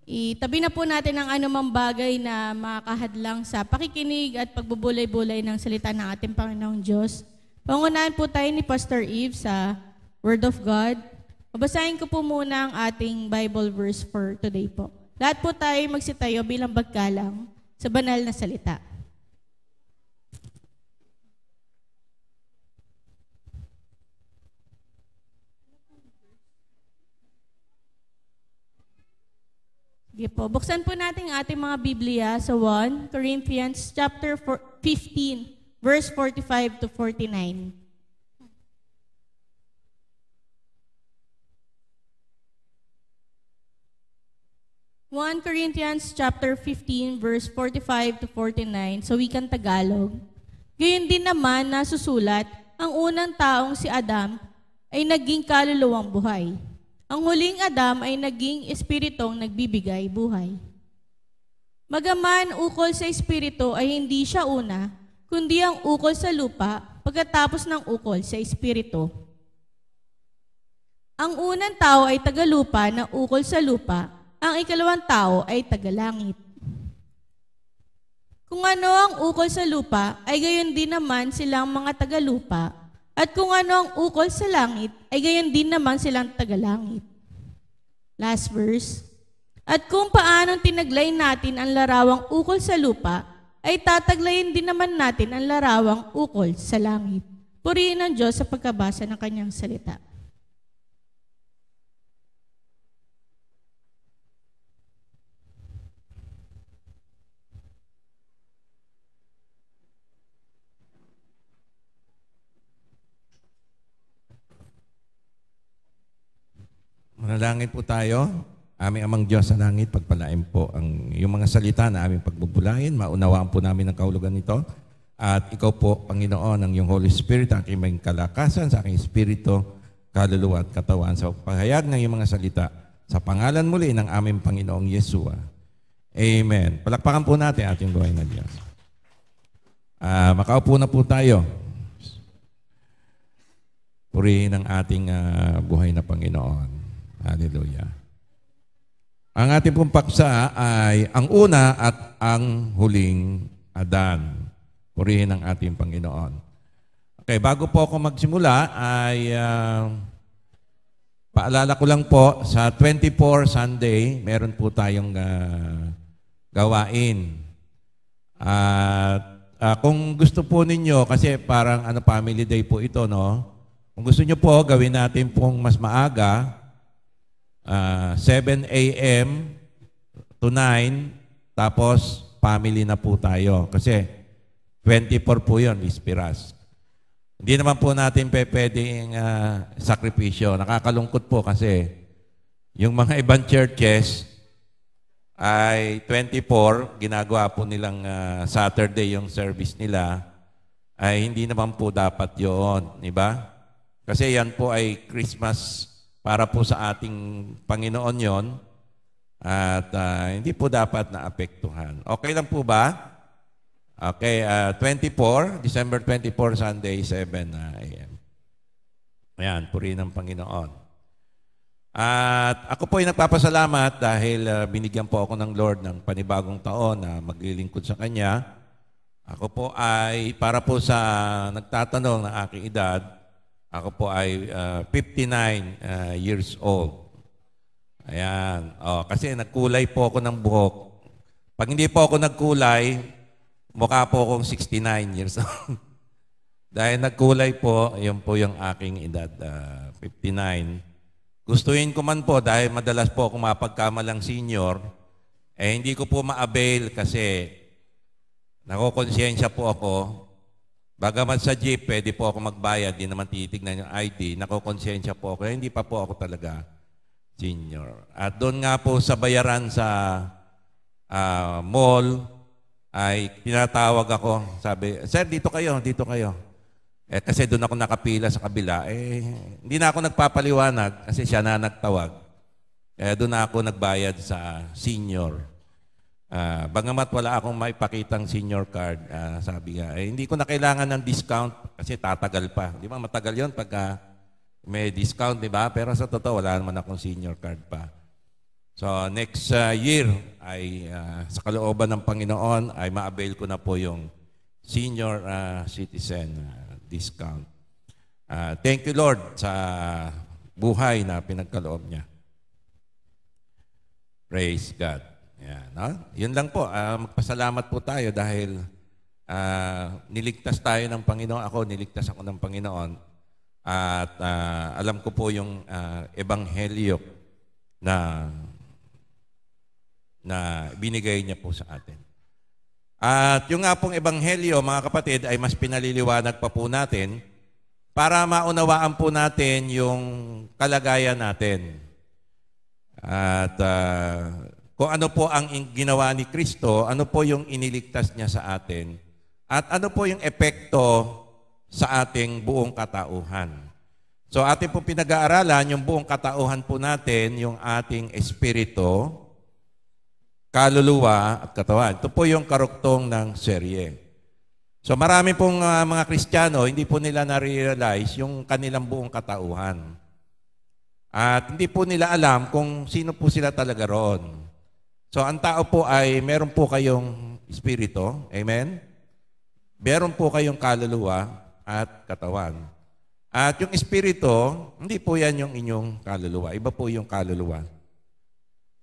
itabi na po natin ang anumang bagay na makakahadlang sa pakikinig at pagbubulay-bulay ng salita ng ating Panginoong Diyos. Pangunahan po tayo ni Pastor Eve sa Word of God. Babasahin ko po muna ang ating Bible verse for today po. Lahat po tayo magsitayo bilang bagkalang sa banal na salita. Sige po, buksan po natin ang ating mga Biblia sa 1 Corinthians chapter 15, verse 45 to 49. Corinthians chapter 15, verse 45 to 49, sa wikang Tagalog. Gayon din naman nasusulat, ang unang taong si Adam ay naging kaluluwang buhay. Ang huling Adam ay naging espiritong nagbibigay buhay. Magaman ukol sa espiritu ay hindi siya una, kundi ang ukol sa lupa pagkatapos ng ukol sa espiritu. Ang unang tao ay tagalupa na ukol sa lupa, ang ikalawang tao ay tagalangit. Kung ano ang ukol sa lupa, ay gayon din naman silang mga tagalupa, at kung ano ang ukol sa langit, ay gayon din naman silang tagalangit. Last verse. At kung paanong tinaglay natin ang larawang ukol sa lupa, ay tataglayin din naman natin ang larawang ukol sa langit. Purihin ang Diyos sa pagkabasa ng kanyang salita. Manalangin po tayo. Aming Amang Diyos sa langit, pagpalain po ang yung mga salita na aming pagbubulayin. Maunawaan po namin ang kahulugan nito. At ikaw po, Panginoon, ang iyong Holy Spirit, ang aking kalakasan sa aking espiritu, kaluluwa at katawan sa pahayag ng iyong mga salita. Sa pangalan muli ng aming Panginoong Yeshua. Amen. Palakpakan po natin ating buhay na Diyos. Makaupo na po tayo. Purihin ang ating buhay na Panginoon. Hallelujah. Ang ating pong paksa ay ang una at ang huling Adan. Purihin ang ating Panginoon. Okay, bago po ako magsimula ay paalala ko lang po sa 24 Sunday, meron po tayong gawain. At kung gusto po ninyo, kasi parang family day po ito, no? Kung gusto nyo po, gawin natin pong mas maaga, 7 a.m. to 9, tapos family na po tayo. Kasi 24 po yun, Ispiras. Hindi naman po natin pwedeng sakripisyo. Nakakalungkot po kasi yung mga ibang churches ay 24, ginagawa po nilang Saturday yung service nila, ay hindi naman po dapat yun. Diba? Kasi yan po ay Christmas para po sa ating Panginoon yon at hindi po dapat naapektuhan. Okay lang po ba? Okay, December 24, Sunday, 7 a.m. Ayan, purihin ng Panginoon. At ako po ay nagpapasalamat dahil binigyan po ako ng Lord ng panibagong taon na maglilingkod sa Kanya. Ako po ay, para po sa nagtatanong ng aking edad, ako po ay 59 years old. Ayan. Kasi nagkulay po ako ng buhok. Pag hindi po ako nagkulay, mukha po akong 69 years old. Dahil nagkulay po, yun po yung aking edad, 59. Gustuin ko man po, dahil madalas po ako mapagkamalang senior, hindi ko po ma-avail kasi nakokonsensya po ako. Bagamat sa jeep, pwede po ako magbayad, di naman titignan yung ID, nakokonsensya po ako, hindi pa po ako talaga senior. At doon nga po sa bayaran sa mall, ay tinatawag ako, sabi, sir, dito kayo, dito kayo. Kasi doon ako nakapila sa kabila, hindi na ako nagpapaliwanag kasi siya na nagtawag. Doon na ako nagbayad sa senior. Bagamat wala akong maipakitang senior card, sabi nga, hindi ko na kailangan ng discount kasi tatagal pa. Di ba? Matagal yun pagka may discount, di ba? Pero sa totoo, wala naman akong senior card pa. So next year ay sa kalooban ng Panginoon ay ma-avail ko na po yung senior citizen discount. Thank you Lord sa buhay na pinagkaloob niya. Praise God. Yan, no? Yun lang po. Magpasalamat po tayo dahil niligtas tayo ng Panginoon. Niligtas ako ng Panginoon. At alam ko po yung ebanghelyo na binigay niya po sa atin. At yung nga pong ebanghelyo, mga kapatid, ay mas pinaliliwanag pa po natin para maunawaan po natin yung kalagayan natin. At kung ano po ang ginawa ni Kristo, ano po yung iniligtas niya sa atin, at ano po yung epekto sa ating buong katauhan. So ating po pinag-aaralan yung buong katauhan po natin, yung ating espiritu, kaluluwa at katawan. Ito po yung karuktong ng serye. So marami pong mga Kristiyano, hindi po nila na-realize yung kanilang buong katauhan. At hindi po nila alam kung sino po sila talaga roon. So ang tao po ay meron po kayong espiritu, amen? Meron po kayong kaluluwa at katawan. At yung espiritu, hindi po yan yung inyong kaluluwa. Iba po yung kaluluwa.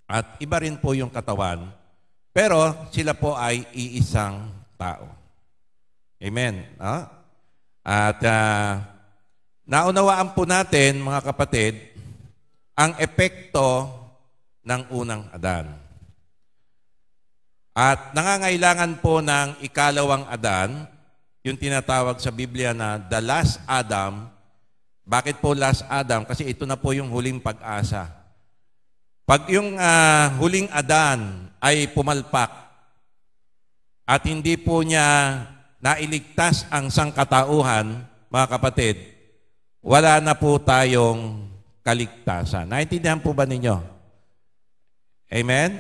At iba rin po yung katawan. Pero sila po ay iisang tao. Amen. At naunawaan po natin, mga kapatid, ang epekto ng unang Adan. At nangangailangan po ng ikalawang Adan, yung tinatawag sa Biblia na the last Adam. Bakit po last Adam? Kasi ito na po yung huling pag-asa. Pag yung huling Adan ay pumalpak at hindi po niya nailigtas ang sangkatauhan, mga kapatid, wala na po tayong kaligtasan. Naintindihan po ba ninyo? Amen?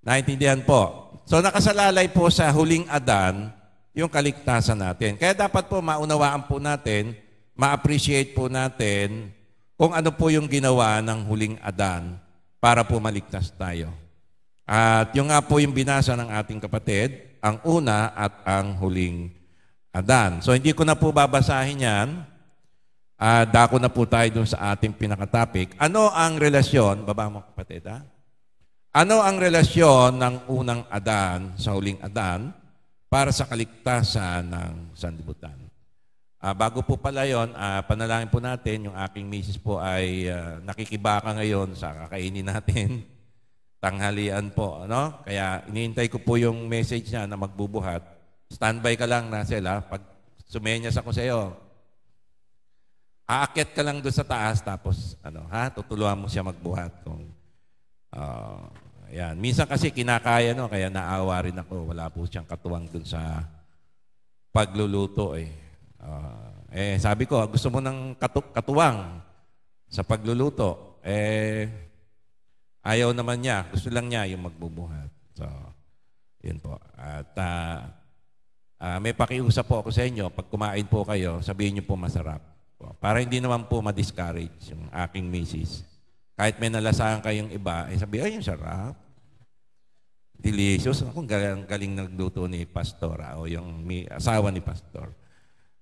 Naintindihan po. So nakasalalay po sa huling Adan yung kaligtasan natin. Kaya dapat po maunawaan po natin, ma-appreciate po natin kung ano po yung ginawa ng huling Adan para po maligtas tayo. At yung nga po yung binasa ng ating kapatid, ang una at ang huling Adan. So hindi ko na po babasahin yan. Dako na po tayo dun sa ating pinaka-topic. Ano ang relasyon, baba mo kapatid ano ang relasyon ng unang Adan sa huling Adan para sa kaligtasan ng sanlibutan? Bago po pala yun, panalangin po natin, yung aking misis po ay nakikibaka ngayon sa kakainin natin. Tanghalian po, ano? Kaya iniintay ko po yung message niya na magbubuhat. Standby ka lang, Nasel, pag sumenyas ako sa iyo, aakyat ka lang doon sa taas, tapos tutulungan mo siya magbuhat. Yan. Minsan kasi kinakaya, kaya naawa rin ako. Wala po siyang katuwang doon sa pagluluto. Sabi ko, gusto mo ng katuwang sa pagluluto. Ayaw naman niya. Gusto lang niya yung magbubuhat. So, yun po. At may pakiusap po ako sa inyo. Pag kumain po kayo, sabihin niyo po masarap. Para hindi naman po ma-discourage yung aking misis. Kahit may nalasahan kayong iba, sabi, ay, yung sarap. Delicious. Ako, galing nagluto ni Pastor o yung asawa ni Pastor.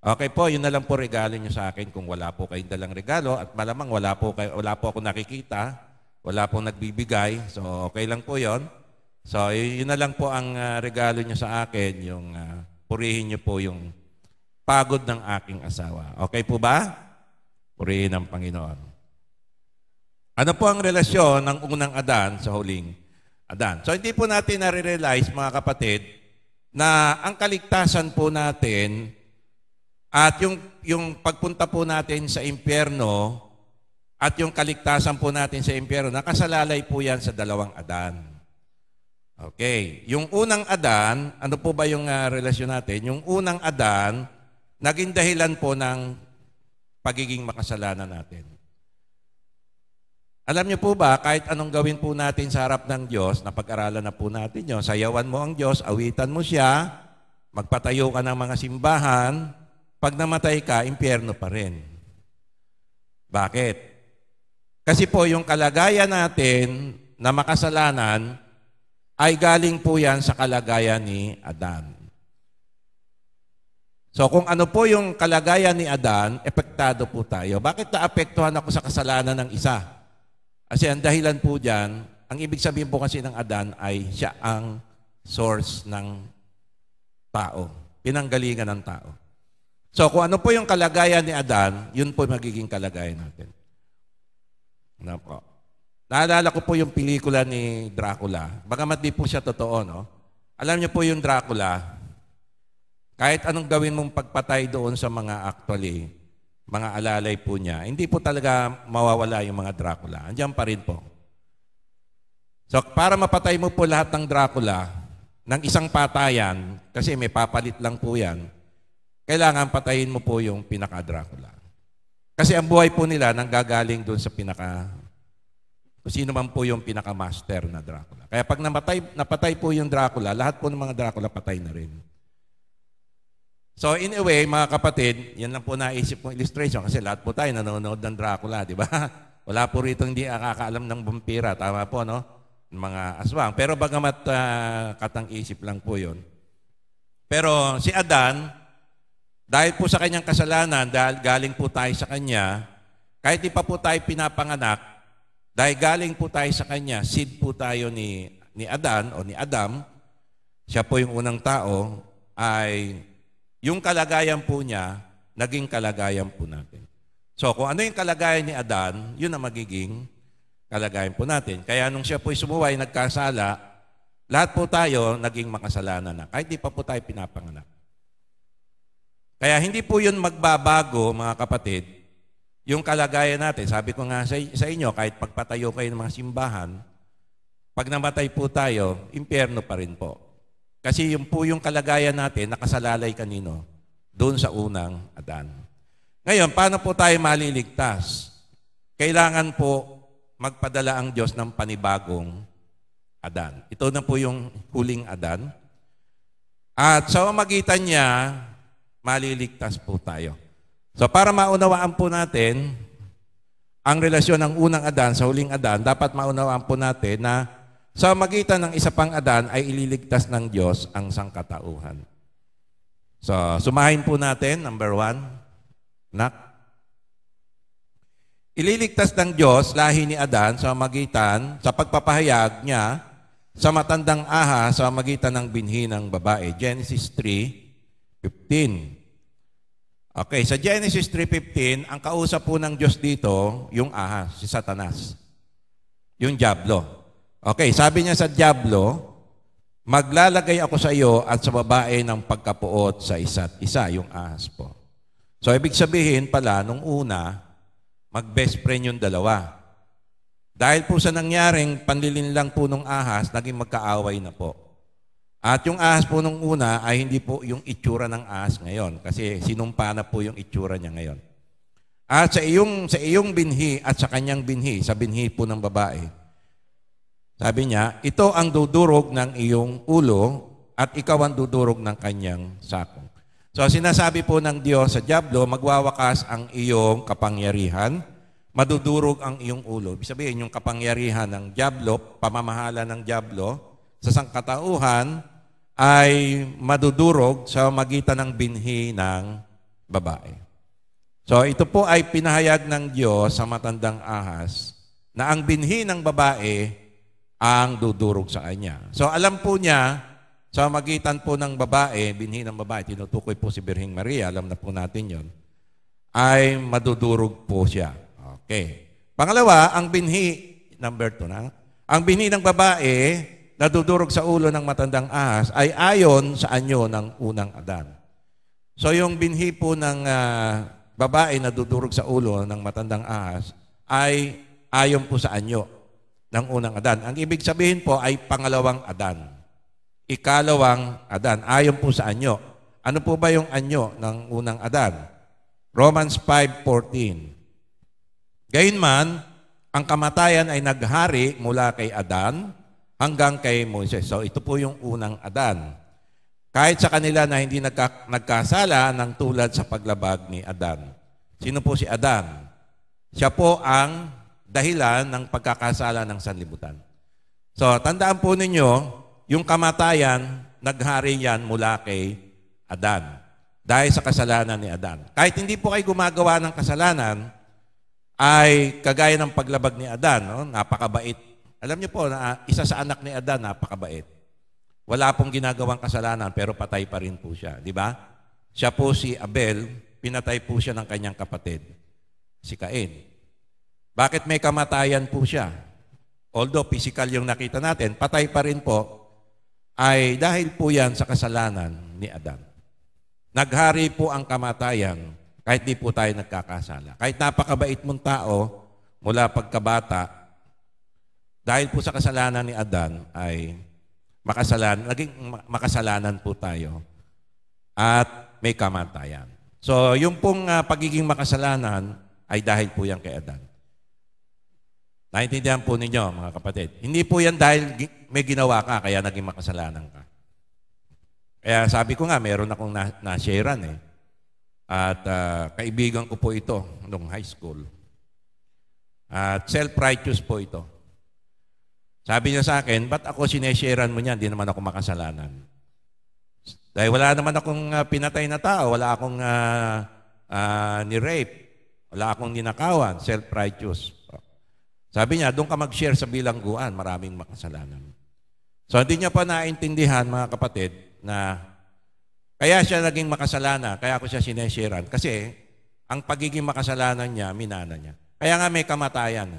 Okay po, yun na lang po regalo nyo sa akin kung wala po kayong dalang regalo at malamang wala po ako nakikita, wala po nagbibigay. So, okay lang po yun. So, yun na lang po ang regalo nyo sa akin, yung purihin nyo po yung pagod ng aking asawa. Okay po ba? Purihin ng Panginoon. Ano po ang relasyon ng unang Adan sa huling Adan? So hindi po natin nare-realize, mga kapatid, na ang kaligtasan po natin at yung pagpunta po natin sa impyerno at yung kaligtasan po natin sa impyerno, nakasalalay po yan sa dalawang Adan. Okay. Yung unang Adan, ano po ba yung relasyon natin? Yung unang Adan, naging dahilan po ng pagiging makasalanan natin. Alam niyo po ba, kahit anong gawin po natin sa harap ng Diyos, napag-aralan na po natin yun, sayawan mo ang Diyos, awitan mo siya, magpatayo ka ng mga simbahan, pag namatay ka, impyerno pa rin. Bakit? Kasi po yung kalagayan natin na makasalanan ay galing po yan sa kalagayan ni Adan. So kung ano po yung kalagayan ni Adan, epektado po tayo. Bakit naapektuhan ako sa kasalanan ng isa? Kasi ang dahilan po dyan, ang ibig sabihin po kasi ng Adan ay siya ang source ng tao. Pinanggalingan ng tao. So kung ano po yung kalagayan ni Adan, yun po magiging kalagayan natin. Ano po? Naalala ko po yung pelikula ni Dracula. Bagamat di po siya totoo, no? Alam niyo po yung Dracula, kahit anong gawin mong pagpatay doon sa mga mga alalay po niya, hindi po talaga mawawala yung mga Dracula. Andiyan pa rin po. So para mapatay mo po lahat ng Dracula, ng isang patayan, kasi may papalit lang po yan, kailangan patayin mo po yung pinaka-Dracula. Kasi ang buhay po nila nanggagaling doon sa kung sino man po yung pinaka-master na Dracula. Kaya pag napatay po yung Dracula, lahat po ng mga Dracula patay na rin. So in a way, mga kapatid, yan lang po naisip kong illustration kasi lahat po tayo nanonood ng Dracula, di ba? Wala po rito hindi nakakaalam ng vampira. Tama po, no? Mga aswang. Pero bagamat katang-isip lang po yun. Pero si Adan, dahil po sa kanyang kasalanan, dahil galing po tayo sa kanya, kahit di pa po tayo pinapanganak, dahil galing po tayo sa kanya, seed po tayo ni Adan o ni Adam, siya po yung unang tao, ay yung kalagayan po niya, naging kalagayan po natin. So kung ano yung kalagayan ni Adan, yun ang magiging kalagayan po natin. Kaya nung siya po sumuway, nagkasala, lahat po tayo naging makasalanan na, kahit di pa po tayo pinapanganak. Kaya hindi po yun magbabago, mga kapatid, yung kalagayan natin. Sabi ko nga sa inyo, kahit pagpatayo kayo ng mga simbahan, pag namatay po tayo, impyerno pa rin po. Kasi yung po yung kalagayan natin, nakasalalay kanino? Doon sa unang Adan. Ngayon, paano po tayo maliligtas? Kailangan po magpadala ang Diyos ng panibagong Adan. Ito na po yung huling Adan. At sa pamamagitan niya, maliligtas po tayo. So para maunawaan po natin ang relasyon ng unang Adan sa huling Adan, dapat maunawaan po natin na sa magitan ng isa pang Adan ay ililigtas ng Diyos ang sangkatauhan. So sumahin po natin, number 1, nak. Ililigtas ng Diyos lahi ni Adan sa magitan sa pagpapahayag niya sa matandang ahas sa magitan ng binhi ng babae. Genesis 3:15. Okay, sa Genesis 3:15, ang kausap po ng Diyos dito, yung ahas, si Satanas. Yung Diablo. Okay, sabi niya sa Diablo, maglalagay ako sa iyo at sa babae ng pagkapuot sa isa't isa, yung ahas po. So, ibig sabihin pala, nung una, mag-best friend yung dalawa. Dahil po sa nangyaring panlilinlang po ng ahas, naging magkaaway na po. At yung ahas po nung una ay hindi po yung itsura ng ahas ngayon kasi sinumpa na po yung itsura niya ngayon. At sa iyong binhi at sa kanyang binhi, sa binhi po ng babae, sabi niya, ito ang dudurog ng iyong ulo at ikaw ang dudurog ng kanyang sakong. So sinasabi po ng Diyos sa Diablo, magwawakas ang iyong kapangyarihan, madudurog ang iyong ulo. Ibig sabihin, yung kapangyarihan ng Diablo, pamamahala ng Diablo, sa sangkatauhan, ay madudurog sa magitan ng binhi ng babae. So ito po ay pinahayag ng Diyos sa matandang ahas na ang binhi ng babae ang dudurog sa kanya. So alam po niya, sa magitan po ng babae, binhi ng babae, tinutukoy po si Birheng Maria, alam na po natin yon, ay madudurog po siya. Okay. Pangalawa, ang binhi, number 2 na, ang binhi ng babae, nadudurog sa ulo ng matandang ahas ay ayon sa anyo ng unang Adan. So yung binhi po ng babae na dudurog sa ulo ng matandang ahas ay ayon po sa anyo ng unang Adan. Ang ibig sabihin po ay pangalawang Adan. Ikalawang Adan. Ayon po sa anyo. Ano po ba yung anyo ng unang Adan? Romans 5:14. Gayunman, ang kamatayan ay naghari mula kay Adan hanggang kay Moises. So ito po yung unang Adan. Kahit sa kanila na hindi nagkasala ng tulad sa paglabag ni Adan. Sino po si Adan? Siya po ang dahilan ng pagkakasala ng sanlibutan. So, tandaan po ninyo, yung kamatayan, naghari yan mula kay Adan. Dahil sa kasalanan ni Adan. Kahit hindi po kayo gumagawa ng kasalanan, ay kagaya ng paglabag ni Adan, no? Napakabait. Alam niyo po, na isa sa anak ni Adan, napakabait. Wala pong ginagawang kasalanan, pero patay pa rin po siya. Di ba? Siya po si Abel, pinatay po siya ng kanyang kapatid, si Cain. Bakit may kamatayan po siya? Although physical yung nakita natin, patay pa rin po, ay dahil po yan sa kasalanan ni Adan. Naghari po ang kamatayan kahit di po tayo nagkakasala. Kahit napakabait mong tao mula pagkabata, dahil po sa kasalanan ni Adan ay naging makasalanan po tayo at may kamatayan. So, yung pong pagiging makasalanan ay dahil po yan kay Adan. Naintindihan po ninyo, mga kapatid. Hindi po yan dahil may ginawa ka, kaya naging makasalanan ka. Kaya sabi ko nga, meron akong na-sharean eh. At kaibigan ko po ito nung high school. At self-righteous po ito. Sabi niya sa akin, ba't ako sinesharean mo niyan? Hindi naman ako makasalanan. Dahil wala naman akong pinatay na tao, wala akong ni-rape, wala akong ninakawan, self-righteous. Sabi niya, doon ka mag-share sa bilangguan, maraming makasalanan. So hindi niya pa naintindihan, mga kapatid, na kaya siya naging makasalanan, kaya ako siya sinesharean. Kasi ang pagiging makasalanan niya, minana niya. Kaya nga may kamatayan.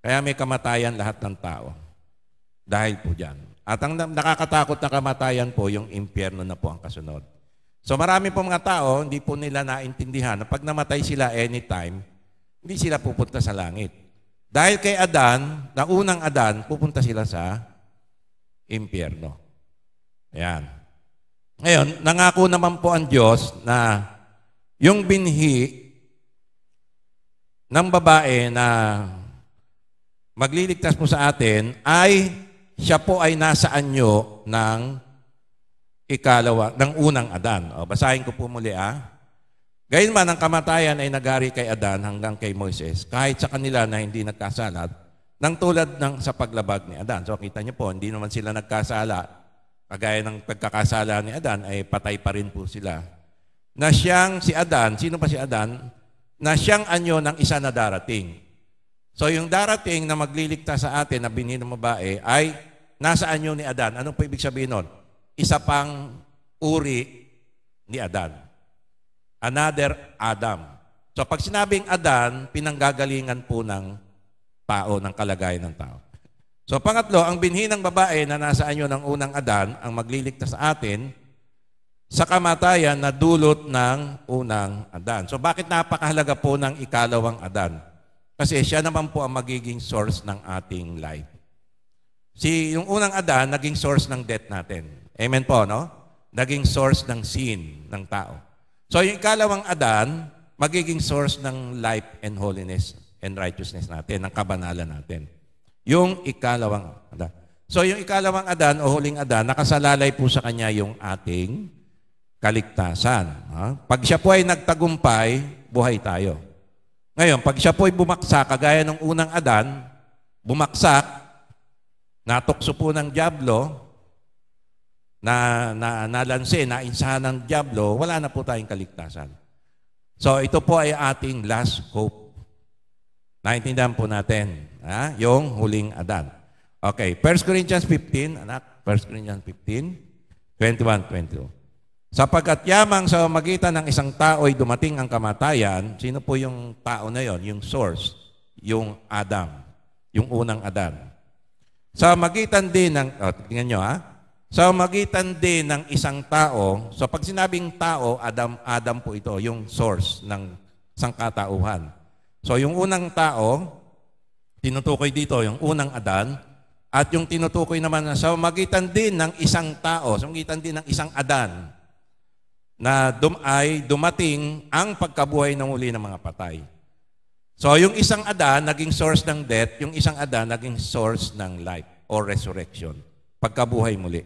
Kaya may kamatayan lahat ng tao. Dahil po dyan. At ang nakakatakot na kamatayan po, yung impyerno na po ang kasunod. So marami po mga tao, hindi po nila naintindihan na pag namatay sila anytime, hindi sila pupunta sa langit. Dahil kay Adan, na unang Adan, pupunta sila sa impyerno. Ayan. Ngayon, nangako naman po ang Diyos na yung binhi ng babae na magliligtas po sa atin ay siya po ay nasa anyo ng ng unang Adan. O, basahin ko po muli Gayunman ang kamatayan ay nagari kay Adan hanggang kay Moises, kahit sa kanila na hindi nagkasala, nang tulad ng sa paglabag ni Adan. So kita niyo po, hindi naman sila nagkasala. Kagaya ng pagkakasala ni Adan, ay patay pa rin po sila. Na siyang si Adan, sino pa si Adan? Na siyang anyo ng isa na darating. So yung darating na magliligtas sa atin na binhi ng babae ay nasa anyo ni Adan. Anong po ibig sabihin nun? Isa pang uri ni Adan. Another Adam. So pag sinabing Adan, pinanggagalingan po ng tao, ng kalagayan ng tao. So pangatlo, ang binhi ng babae na nasa anyo ng unang Adan, ang magliligtas sa atin, sa kamatayan na dulot ng unang Adan. So bakit napakahalaga po ng ikalawang Adan? Kasi siya naman po ang magiging source ng ating life. Yung unang Adan, naging source ng death natin. Amen po, no? Naging source ng sin ng tao. So yung ikalawang Adan, magiging source ng life and holiness and righteousness natin, ng kabanalan natin. Yung ikalawang Adan. So yung ikalawang Adan o huling Adan, nakasalalay po sa kanya yung ating kaligtasan. Pag siya po ay nagtagumpay, buhay tayo. Ngayon, pag siya po ay bumaksak, kagaya ng unang Adan, bumaksak, natukso po ng dyablo, nalanse, nainsahan ng dyablo, wala na po tayong kaligtasan. So ito po ay ating last hope. Naintindihan po natin, yung huling Adan. Okay, 1 Corinthians 15, anak, 1 Corinthians 15, 21-22. Sapagkat yamang sa magitan ng isang tao ay dumating ang kamatayan, sino po yung tao na yon? Yung source, yung Adam, yung unang Adan. Sa magitan din ng, tingnan nyo sa magitan din ng isang tao, so pag sinabing tao, Adam po ito, yung source ng sangkatauhan. So yung unang tao, tinutukoy dito yung unang Adan, at yung tinutukoy naman na sa magitan din ng isang tao, sa magitan din ng isang Adan, na ay dumating ang pagkabuhay ng uli ng mga patay. So yung isang Adan naging source ng death, yung isang Adan naging source ng life or resurrection, pagkabuhay muli.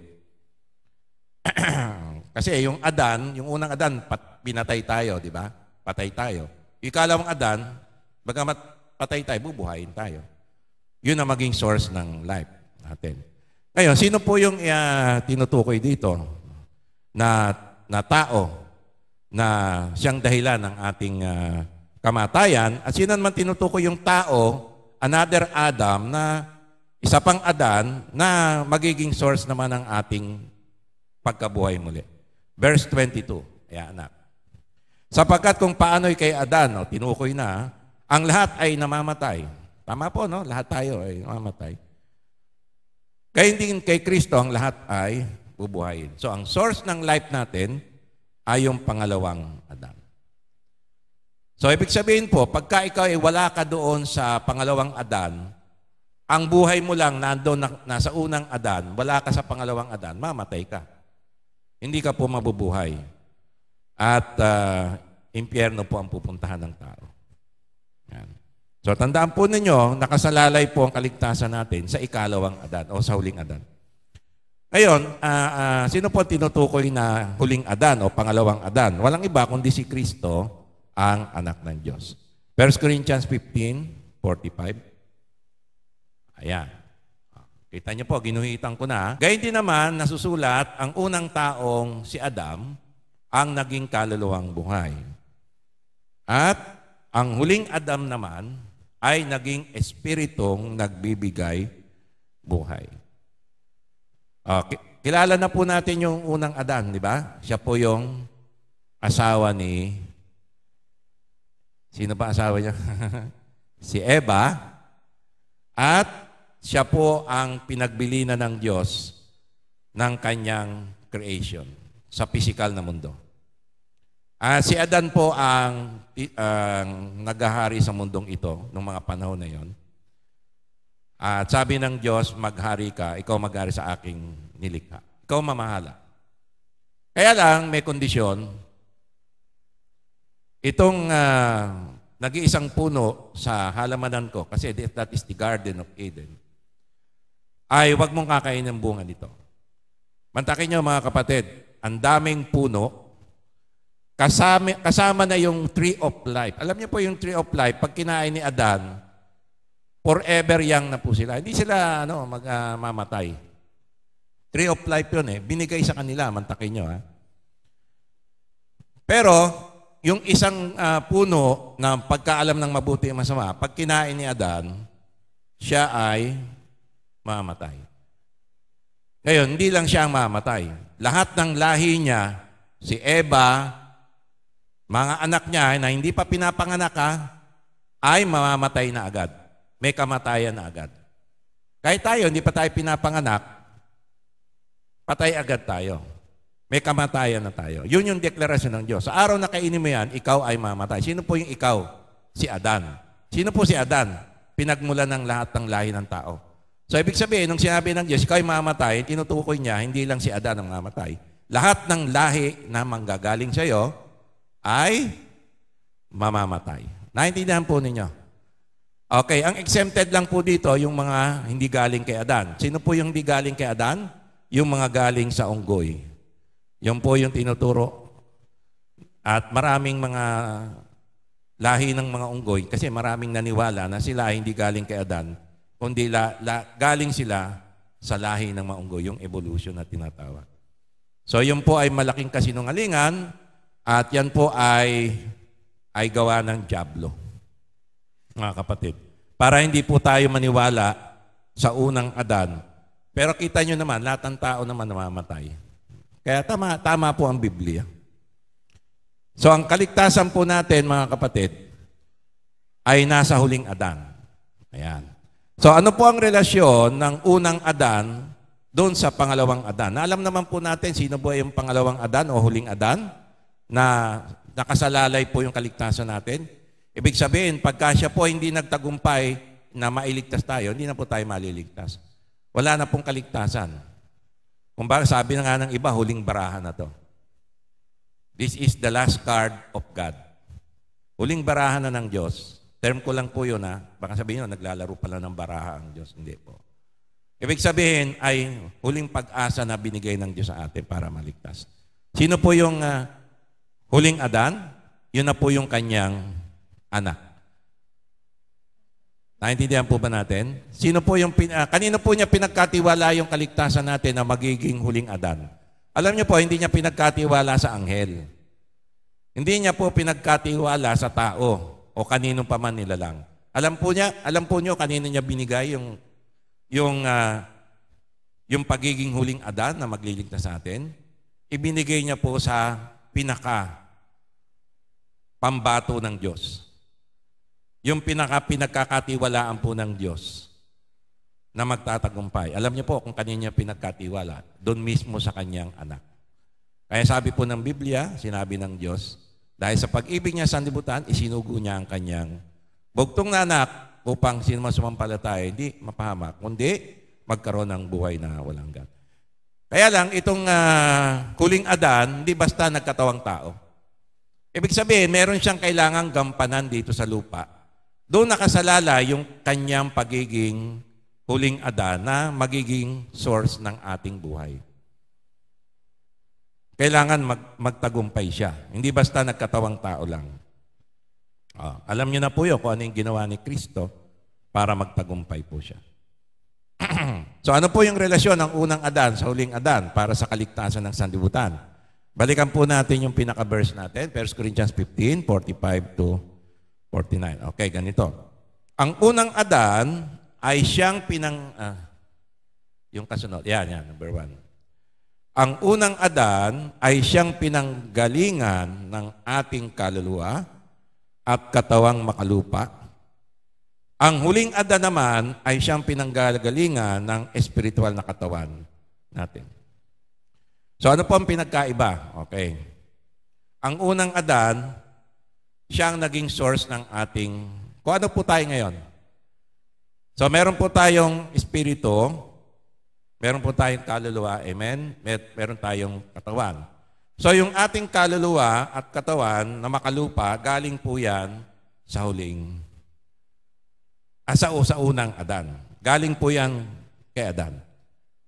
Kasi yung Adan, yung unang Adan, pinatay tayo, di ba? Patay tayo. Ikalawang Adan, bagamat patay tayo, bubuhayin tayo. Yun ang maging source ng life natin. Ngayon, sino po yung tinutukoy dito na tao na siyang dahilan ng ating kamatayan? At sino naman tinutukoy yung tao, another Adam, na isa pang Adan na magiging source naman ng ating pagkabuhay muli. Verse 22. Ayan, anak. Sapagkat kung paano'y kay Adan, tinukoy na, ang lahat ay namamatay. Tama po, no? Lahat tayo ay namamatay. Kaya hindi kay Kristo ang lahat ay bubuhayin. So, ang source ng life natin ay yung pangalawang Adan. So, ibig sabihin po, pagka ikaw ay wala ka doon sa pangalawang Adan, ang buhay mo lang nandoon nasa unang Adan, wala ka sa pangalawang Adan, mamatay ka. Hindi ka po mabubuhay. At impyerno po ang pupuntahan ng tao. Yan. So tandaan po ninyo, nakasalalay po ang kaligtasan natin sa ikalawang Adan o sa huling Adan. Ngayon, sino po tinutukoy na huling Adan o pangalawang Adan? Walang iba kundi si Kristo ang anak ng Diyos. 1 Corinthians 15:45. Ayan. Kita niyo po, ginuhitan ko na. Gayun din naman, nasusulat, ang unang taong si Adam ang naging kaluluwang buhay. At ang huling Adam naman ay naging espiritong nagbibigay buhay. Kilala na po natin yung unang Adan, di ba? Siya po yung asawa ni... Sino ba asawa niya? Si Eva. At siya po ang pinagbilinan ng Diyos ng kanyang creation sa physical na mundo. Si Adan po ang naghahari sa mundong ito noong mga panahon na yon. At sabi ng Diyos, maghari ka, ikaw maghari sa aking nilikha. Ikaw mamahala. Kaya lang, may kondisyon. Itong nag-iisang puno sa halamanan ko, kasi that is the Garden of Eden, ay huwag mong kakainin ng bunga nito. Mantakin nyo mga kapatid, ang daming puno, kasama na yung tree of life. Alam niyo po yung tree of life, pag kinain ni Adan, forever young na po sila. Hindi sila mamatay. Tree of life yun binigay sa kanila, mantakin nyo Pero, yung isang puno na pagkaalam ng mabuti at masama, pag kinain ni Adan, siya ay mamatay. Ngayon, hindi lang siya ang mamatay. Lahat ng lahi niya, si Eva, mga anak niya na hindi pa pinapanganak ay mamamatay na agad. May kamatayan na agad. Kahit tayo, hindi pa tayo pinapanganak, patay agad tayo. May kamatayan na tayo. Yun yung deklarasyon ng Diyos. Sa araw na kainin mo yan, ikaw ay mamatay. Sino po yung ikaw? Si Adan. Sino po si Adan? Pinagmulan ng lahat ng lahi ng tao. So, ibig sabihin, nung sinabi ng Diyos, ikaw ay mamatay, tinutukoy niya, hindi lang si Adan ang mamatay. Lahat ng lahi na manggagaling sa iyo ay mamamatay. Naintindihan po ninyo? Okay, ang exempted lang po dito, yung mga hindi galing kay Adan. Sino po yung hindi galing kay Adan? Yung mga galing sa unggoy. Yung po yung tinuturo. At maraming mga lahi ng mga unggoy, kasi maraming naniwala na sila ay hindi galing kay Adan, kundi galing sila sa lahi ng mga unggoy, yung evolution na tinatawag. So, yun po ay malaking kasinungalingan at yan po ay gawa ng dyablo, mga kapatid. Para hindi po tayo maniwala sa unang Adan. Pero kita nyo naman, lahat ng tao naman namamatay. Kaya tama po ang Biblia. So, ang kaligtasan po natin, mga kapatid, ay nasa huling Adan. Ayan. So, ano po ang relasyon ng unang Adan doon sa pangalawang Adan? Alam naman po natin sino po yung pangalawang Adan o huling Adan na nakasalalay po yung kaligtasan natin. Ibig sabihin, pagka siya po hindi nagtagumpay na mailigtas tayo, hindi na po tayo maliligtas. Wala na pong kaligtasan. Kung bakit sabi na nga ng iba, huling barahan na to. This is the last card of God. Huling barahan na ng Diyos. Term ko lang po yun Baka sabihin nyo, naglalaro pala ng baraha ang Diyos. Hindi po. Ibig sabihin ay huling pag-asa na binigay ng Diyos sa atin para maligtas. Sino po yung huling Adan? Yun na po yung kanyang anak. Naintindihan po ba natin? Kanino po niya pinagkatiwala yung kaligtasan natin na magiging huling Adan? Alam niyo po, hindi niya pinagkatiwala sa anghel. Hindi niya po pinagkatiwala sa tao o kanino pa man nilalang. Alam po niyo kanino niya binigay yung pagiging huling Adan na magliligtas sa atin? Ibinigay niya po sa pambato ng Diyos. Yung pinagkakatiwalaan po ng Diyos na magtatagumpay. Alam niyo po kung kanino niya pinagkatiwala. Doon mismo sa kanyang anak. Kaya sabi po ng Biblia, sinabi ng Diyos, dahil sa pag-ibig niya sa sanlibutan, isinugo niya ang kanyang bugtong na anak upang sino man sumampalataya, hindi mapahamak, kundi magkaroon ng buhay na walang hanggan. Kaya lang, itong huling Adan, hindi basta nagkatawang tao. Ibig sabihin, meron siyang kailangang gampanan dito sa lupa. Doon nakasalala yung kanyang pagiging huling Adan na magiging source ng ating buhay. Kailangan magtagumpay siya. Hindi basta nagkatawang tao lang. Alam niyo na po yun kung ano yung ginawa ni Kristo para magtagumpay po siya. So ano po yung relasyon ng unang Adan sa huling Adan para sa kaligtasan ng sanlibutan? Balikan po natin yung pinaka-verse natin, 1 Corinthians 15, 45 to 49. Okay, ganito. Ang unang Adan ay siyang yung kasunod. Yan, number 1. Ang unang Adan ay siyang pinanggalingan ng ating kaluluwa at katawang makalupa. Ang huling Adan naman ay siyang pinanggagalingan ng espiritual na katawan natin. So ano po ang pinagkaiba? Okay. Ang unang Adan, siyang naging source ng ating... Kung ano po tayo ngayon? So meron po tayong espiritu, meron po tayong kaluluwa, amen? Meron tayong katawan. So yung ating kaluluwa at katawan na makalupa, galing po yan sa sa unang Adan. Galing po yan kay Adan.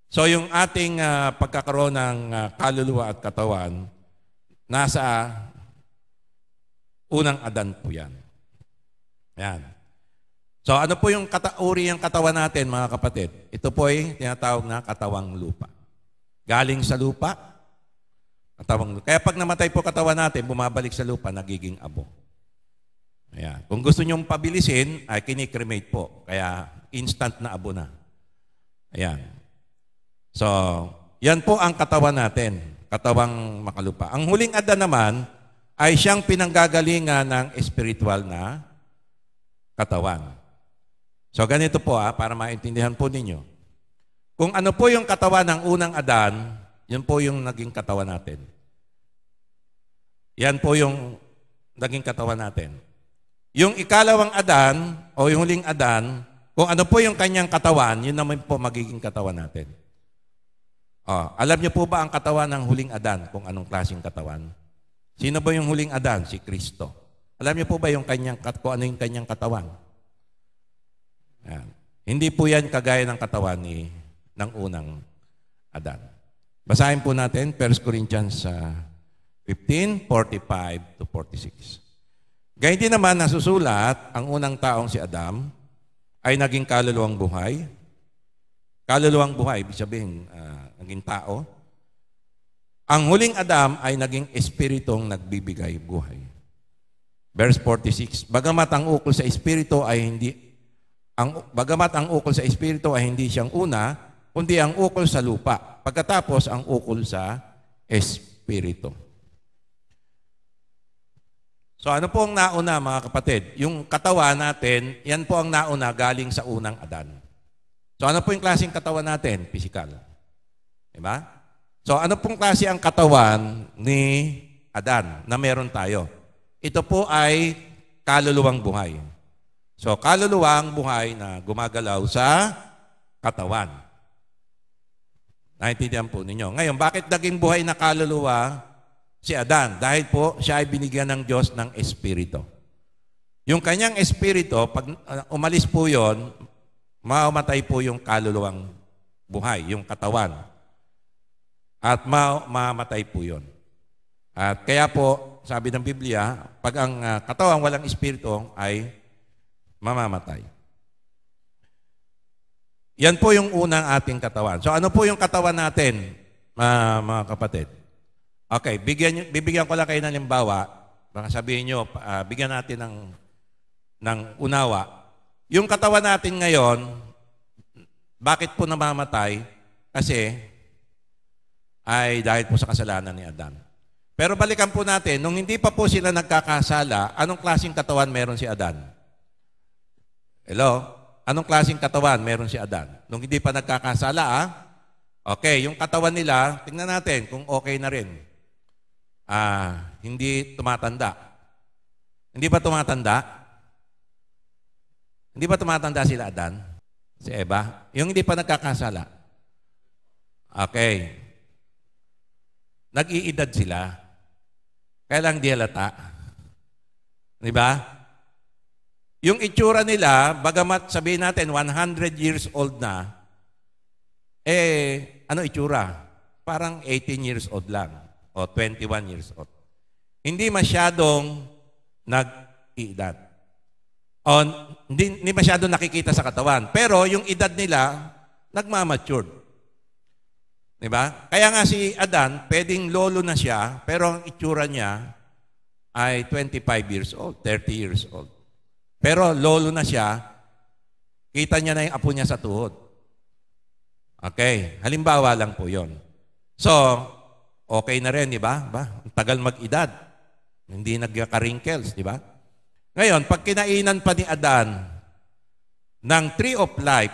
So yung ating pagkakaroon ng kaluluwa at katawan, nasa unang Adan po yan. Yan. So ano po yung uri ng katawan natin, mga kapatid? Ito po ay tinatawag na katawang lupa. Galing sa lupa, katawang lupa. Kaya pag namatay po katawan natin, bumabalik sa lupa, nagiging abo. Ayan. Kung gusto nyong pabilisin, ay kinikremate po. Kaya instant na abo na. Ayan. So, yan po ang katawan natin, katawang makalupa. Ang huling Adan naman ay siyang pinanggagalingan ng espiritual na katawan. So ganito po para maintindihan po ninyo. Kung ano po yung katawan ng unang Adan, yun po yung naging katawan natin. Yan po yung naging katawan natin. Yung ikalawang Adan o yung huling Adan, kung ano po yung kanyang katawan, yun naman po magiging katawan natin. Alam niyo po ba ang katawan ng huling Adan, kung anong klaseng katawan? Sino ba yung huling Adan? Si Kristo. Alam niyo po ba kung ano yung kanyang katawan? Yan. Hindi po yan kagaya ng katawan ng unang Adan. Basahin po natin 1 Corinthians 15, 45 to 46. Gayun din naman nasusulat, ang unang taong si Adam ay naging kaluluwang buhay. Kaluluwang buhay, ibig sabihin, naging tao. Ang huling Adam ay naging espiritong nagbibigay buhay. Verse 46, bagamat ang ukol sa espiritu ay hindi siyang una, kundi ang ukol sa lupa. Pagkatapos, ang ukol sa espiritu. So ano po ang nauna, mga kapatid? Yung katawan natin, yan po ang nauna galing sa unang Adan. So ano po yung klaseng katawan natin? Physical. Diba? So ano pong klase ang katawan ni Adan na meron tayo? Ito po ay kaluluwang buhay. So, kaluluwang buhay na gumagalaw sa katawan. Naintindihan po ninyo. Ngayon, bakit naging buhay na kaluluwa si Adan? Dahil po siya ay binigyan ng Diyos ng espiritu. Yung kanyang espiritu, pag umalis po yon, mamamatay po yung kaluluwang buhay, yung katawan. At mamamatay po yon. At kaya po, sabi ng Biblia, pag ang katawan walang espiritu ay mamamatay. Yan po yung unang ating katawan. So ano po yung katawan natin, mga kapatid? Okay, bibigyan ko lang kayo ng halimbawa. Baka sabihin nyo, bigyan natin ng unawa. Yung katawan natin ngayon, bakit po namamatay? Kasi ay dahil po sa kasalanan ni Adan. Pero balikan po natin, nung hindi pa po sila nagkakasala, anong klaseng katawan meron si Adan? Hello? Anong klaseng katawan meron si Adan? Nung hindi pa nagkakasala, okay, yung katawan nila, tingnan natin kung okay na rin. Hindi tumatanda. Hindi ba tumatanda? Hindi ba tumatanda sila Adan? Si Eva? Yung hindi pa nagkakasala. Okay. Nag-iedad sila. Kaya lang di halata. Di ba? Yung itsura nila, bagamat sabihin natin 100 years old na, ano itsura? Parang 18 years old lang o 21 years old. Hindi masyadong nag-iedad. O hindi masyadong nakikita sa katawan. Pero yung edad nila, nagmamature. Diba? Kaya nga si Adan, pwedeng lolo na siya, pero ang itsura niya ay 25 years old, 30 years old. Pero lolo na siya, kita niya na yung apo niya sa tuhod. Okay, halimbawa lang po yon. So, okay na rin, di ba? Ang tagal mag-edad. Hindi nagka-wrinkles, di ba? Ngayon, pag kinainan pa ni Adan ng tree of life,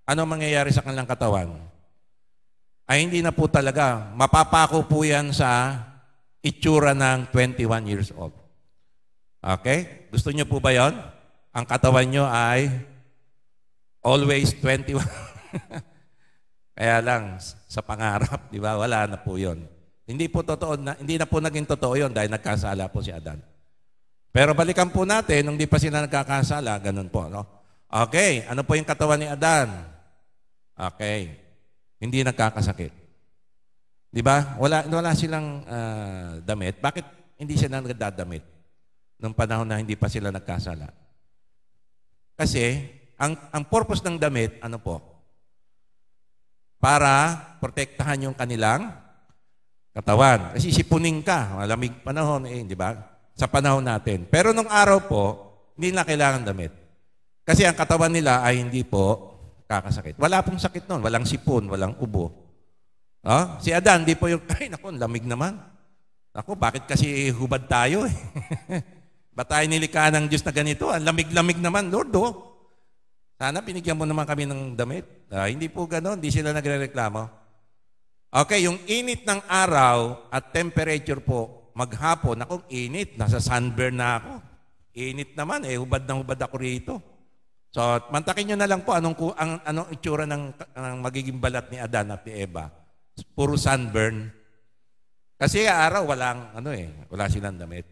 ano mangyayari sa kanilang katawan? Ay hindi na po talaga. Mapapako po yan sa itsura ng 21 years old. Okay? Gusto niyo po ba yon? Ang katawan niyo ay always 21. Kaya lang, sa pangarap, di ba? Wala na po yon. Hindi na po naging totoo yon dahil nagkasala po si Adan. Pero balikan po natin, nung di pa sila nagkakasala, ganun po. No? Okay, ano po yung katawan ni Adan? Okay, hindi nagkakasakit. Di ba? Wala silang damit. Bakit hindi sila nagdadamit nung panahon na hindi pa sila nagkasala? Kasi, ang purpose ng damit, ano po? Para protektahan yung kanilang katawan. Kasi sipunin ka, malamig panahon, di ba? Sa panahon natin. Pero nung araw po, hindi na kailangan damit. Kasi ang katawan nila ay hindi po kakasakit. Wala pong sakit noon. Walang sipon, walang ubo. Si Adan, di po yung, ay naku, lamig naman. Ako, bakit kasi hubad tayo eh? Ba't tayo nilikha ng Diyos na ganito? Ang lamig-lamig naman, Lord, Sana pinigyan mo naman kami ng damit. Hindi po gano'n, hindi sila nagre-reklamo. Okay, yung init ng araw at temperature po, maghapon, akong init, nasa sunburn na ako. Init naman, hubad na hubad ako rito. So, mantakin nyo na lang po anong itsura ng magiging balat ni Adan at ni Eva. Puro sunburn. Kasi araw, wala silang damit.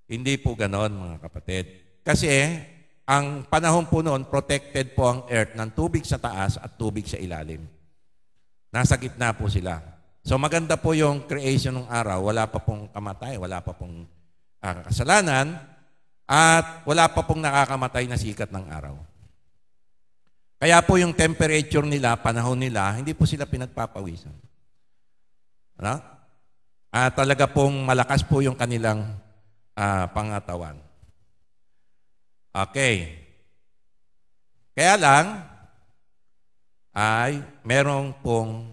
Hindi po ganon, mga kapatid. Kasi, ang panahon po noon, protected po ang earth ng tubig sa taas at tubig sa ilalim. Nasa gitna po sila. So maganda po yung creation ng araw. Wala pa pong kamatay, wala pa pong kasalanan, at wala pa pong nakakamatay na sikat ng araw. Kaya po yung temperature nila, panahon nila, hindi po sila pinagpapawisan. Ano? Talaga pong malakas po yung kanilang pangatawan. Okay. Kaya lang, ay merong pong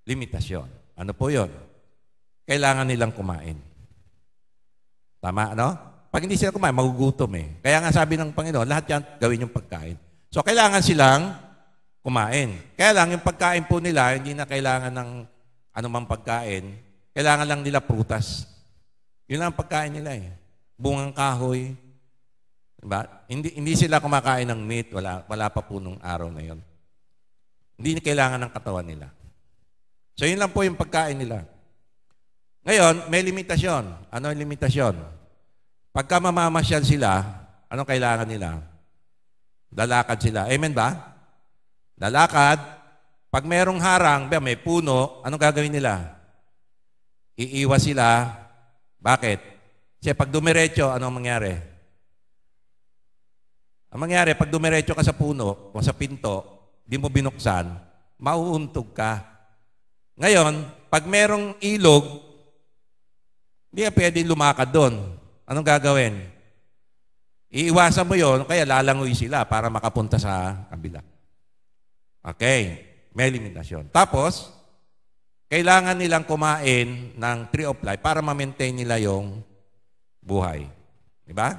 limitasyon. Ano po yun? Kailangan nilang kumain. Tama, no? Pag hindi sila kumain, magugutom eh. Kaya nga sabi ng Panginoon, lahat yan gawin yung pagkain. So, kailangan silang kumain. Kaya lang, yung pagkain po nila, hindi na kailangan ng anumang pagkain. Kailangan lang nila prutas. Yun lang ang pagkain nila eh. Bungang kahoy. Diba? Hindi sila kumakain ng meat. Wala pa po nung araw na yun. Hindi kailangan ng katawan nila. So, yun lang po yung pagkain nila. Ngayon, may limitasyon. Ano ang limitasyon? Pagka mamamasyal sila, anong kailangan nila? Lalakad sila. Amen ba? Lalakad. Pag merong harang, may puno, anong gagawin nila? Iiwas sila. Bakit? Kasi pag dumiretso, anong mangyari? Ang mangyari, pag dumiretso ka sa puno o sa pinto, di mo binuksan, mauuntog ka. Ngayon, pag merong ilog, hindi ka pwedeng lumakad doon. Anong gagawin? Iiwasan mo yon, kaya lalangoy sila para makapunta sa kabila. Okay, may limitasyon. Tapos, kailangan nilang kumain ng tree of life para ma-maintain nila yung buhay. Diba?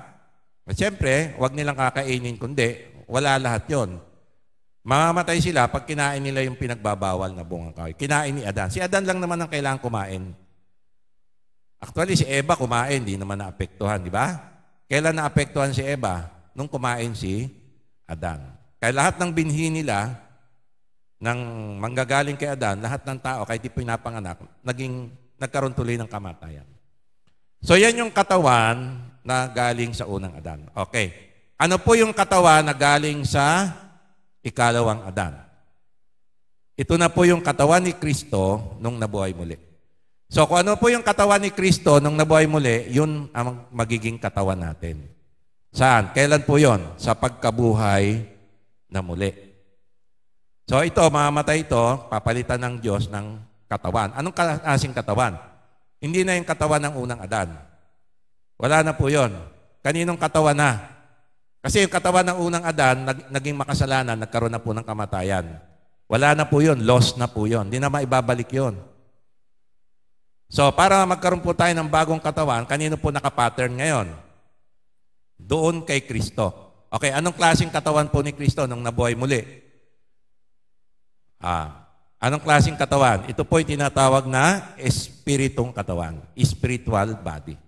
At siyempre, huwag nilang kakainin, kundi wala lahat yon. Mamamatay sila pag kinain nila yung pinagbabawal na bungang kahoy. Kinain ni Adan. Si Adan lang naman ang kailangan kumain. Actually, si Eva kumain, di naman naapektuhan, di ba? Kailan naapektuhan si Eva? Nung kumain si Adan. Kaya lahat ng binhi nila, ng manggagaling kay Adan, lahat ng tao, kahit di pinapanganak, nagkaroon tuloy ng kamatayan. So yan yung katawan na galing sa unang Adan. Okay. Ano po yung katawan na galing sa ikalawang Adan? Ito na po yung katawan ni Kristo nung nabuhay muli. So kung ano po yung katawan ni Kristo nung nabuhay muli, yun ang magiging katawan natin. Saan? Kailan po yun? Sa pagkabuhay na muli. So ito, mamamatay ito, papalitan ng Diyos ng katawan. Anong klaseng katawan? Hindi na yung katawan ng unang Adan. Wala na po yun. Kaninong katawan na? Kasi yung katawan ng unang Adan, naging makasalanan, nagkaroon na po ng kamatayan. Wala na po yun, lost na po yun. Hindi na maibabalik yun. So para magkaroon po tayo ng bagong katawan, kanino po nakapattern ngayon? Doon kay Kristo. Okay, anong klaseng katawan po ni Kristo nung nabuhay muli? Anong klaseng katawan? Ito po yung tinatawag na espiritong katawan. Spiritual body.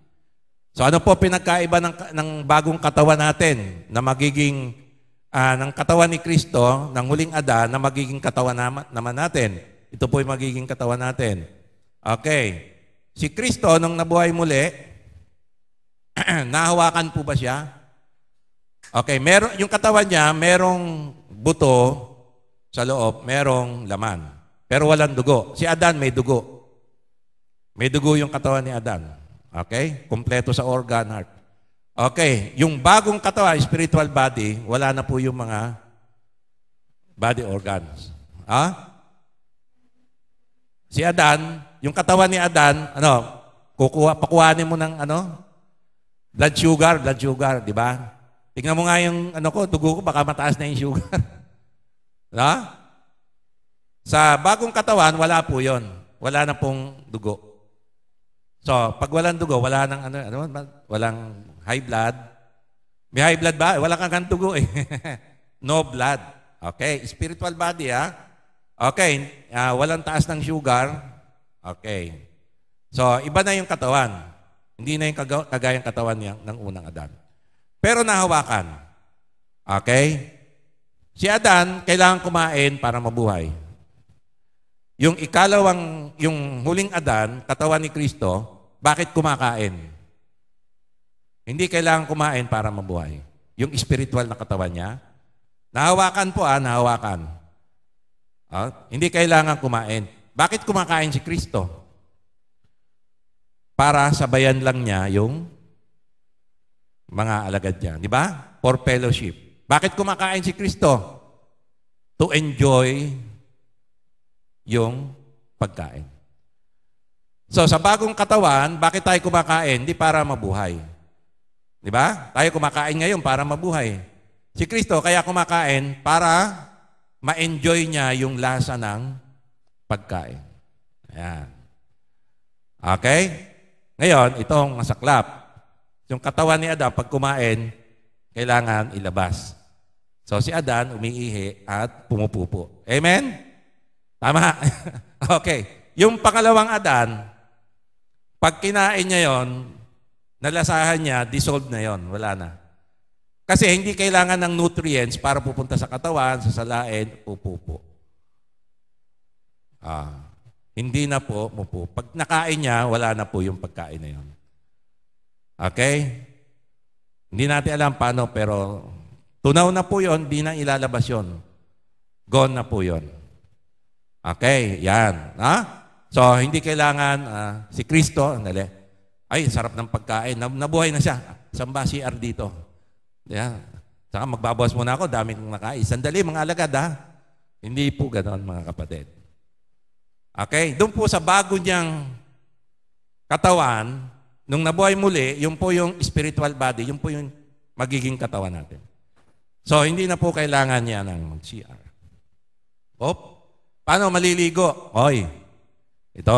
So ano po pinagkaiba ng bagong katawan natin na magiging ng katawan ni Kristo, ng huling Adan na magiging katawan naman natin? Ito po yung magiging katawan natin. Okay. Si Kristo nung nabuhay muli, nahawakan po ba siya? Okay, yung katawan niya, merong buto sa loob, merong laman. Pero walang dugo. Si Adan may dugo. May dugo yung katawan ni Adan. Okay? Kompleto sa organ, heart. Okay. Yung bagong katawan, spiritual body, wala na po yung mga body organs. Si Adan, yung katawan ni Adan, pakuhanin mo ng blood sugar, di ba? Tingnan mo nga yung dugo ko, baka mataas na yung sugar. Sa bagong katawan, wala po yon. Wala na pong dugo. So, pag walang dugo, wala nang walang high blood. May high blood ba? Wala kang dugo eh. No blood. Okay, spiritual body Okay, walang taas ng sugar. Okay. So, iba na yung katawan. Hindi na yung kagayang katawan ng unang Adan. Pero nahawakan. Okay? Si Adan, kailangan kumain para mabuhay. Yung huling Adan, katawan ni Kristo, bakit kumakain? Hindi kailangan kumain para mabuhay. Yung spiritual na katawan niya, nahawakan po nahawakan. Hindi kailangan kumain. Bakit kumakain si Kristo? Para sabayan lang niya yung mga alagad niya. Di ba? For fellowship. Bakit kumakain si Kristo? To enjoy yung pagkain. So, sa bagong katawan, bakit tayo kumakain? Hindi para mabuhay. Di ba? Tayo kumakain ngayon para mabuhay. Si Kristo kaya kumakain para ma-enjoy niya yung lasa ng pagkain. Ayan. Okay? Ngayon, itong masaklap. Yung katawan ni Adan, pag kumain, kailangan ilabas. So si Adan umiihi at pumupupo. Amen? Tama? Okay. Yung pangalawang Adan, pag kinain niya yon, nalasahan niya, dissolved na yon, wala na. Kasi hindi kailangan ng nutrients para pupunta sa katawan, sa salain, pupupo. Hindi na po, mupo. Pag nakain niya, wala na po yung pagkain na yon. Okay? Hindi natin alam paano, pero tunaw na po yun, di na ilalabas yun. Gone na po yun. Okay, yan. So, hindi kailangan si Kristo, ay, sarap ng pagkain. Nabuhay na siya. Saan ba CR dito? Yan. Saka magbabawas muna ako, dami kong nakain. Sandali, mga alagad, Hindi po ganon, mga kapatid. Okay? Doon po sa bago niyang katawan, nung nabuhay muli, yun po yung spiritual body, yun po yung magiging katawan natin. So, hindi na po kailangan niya ng CR. Paano maliligo? Ito.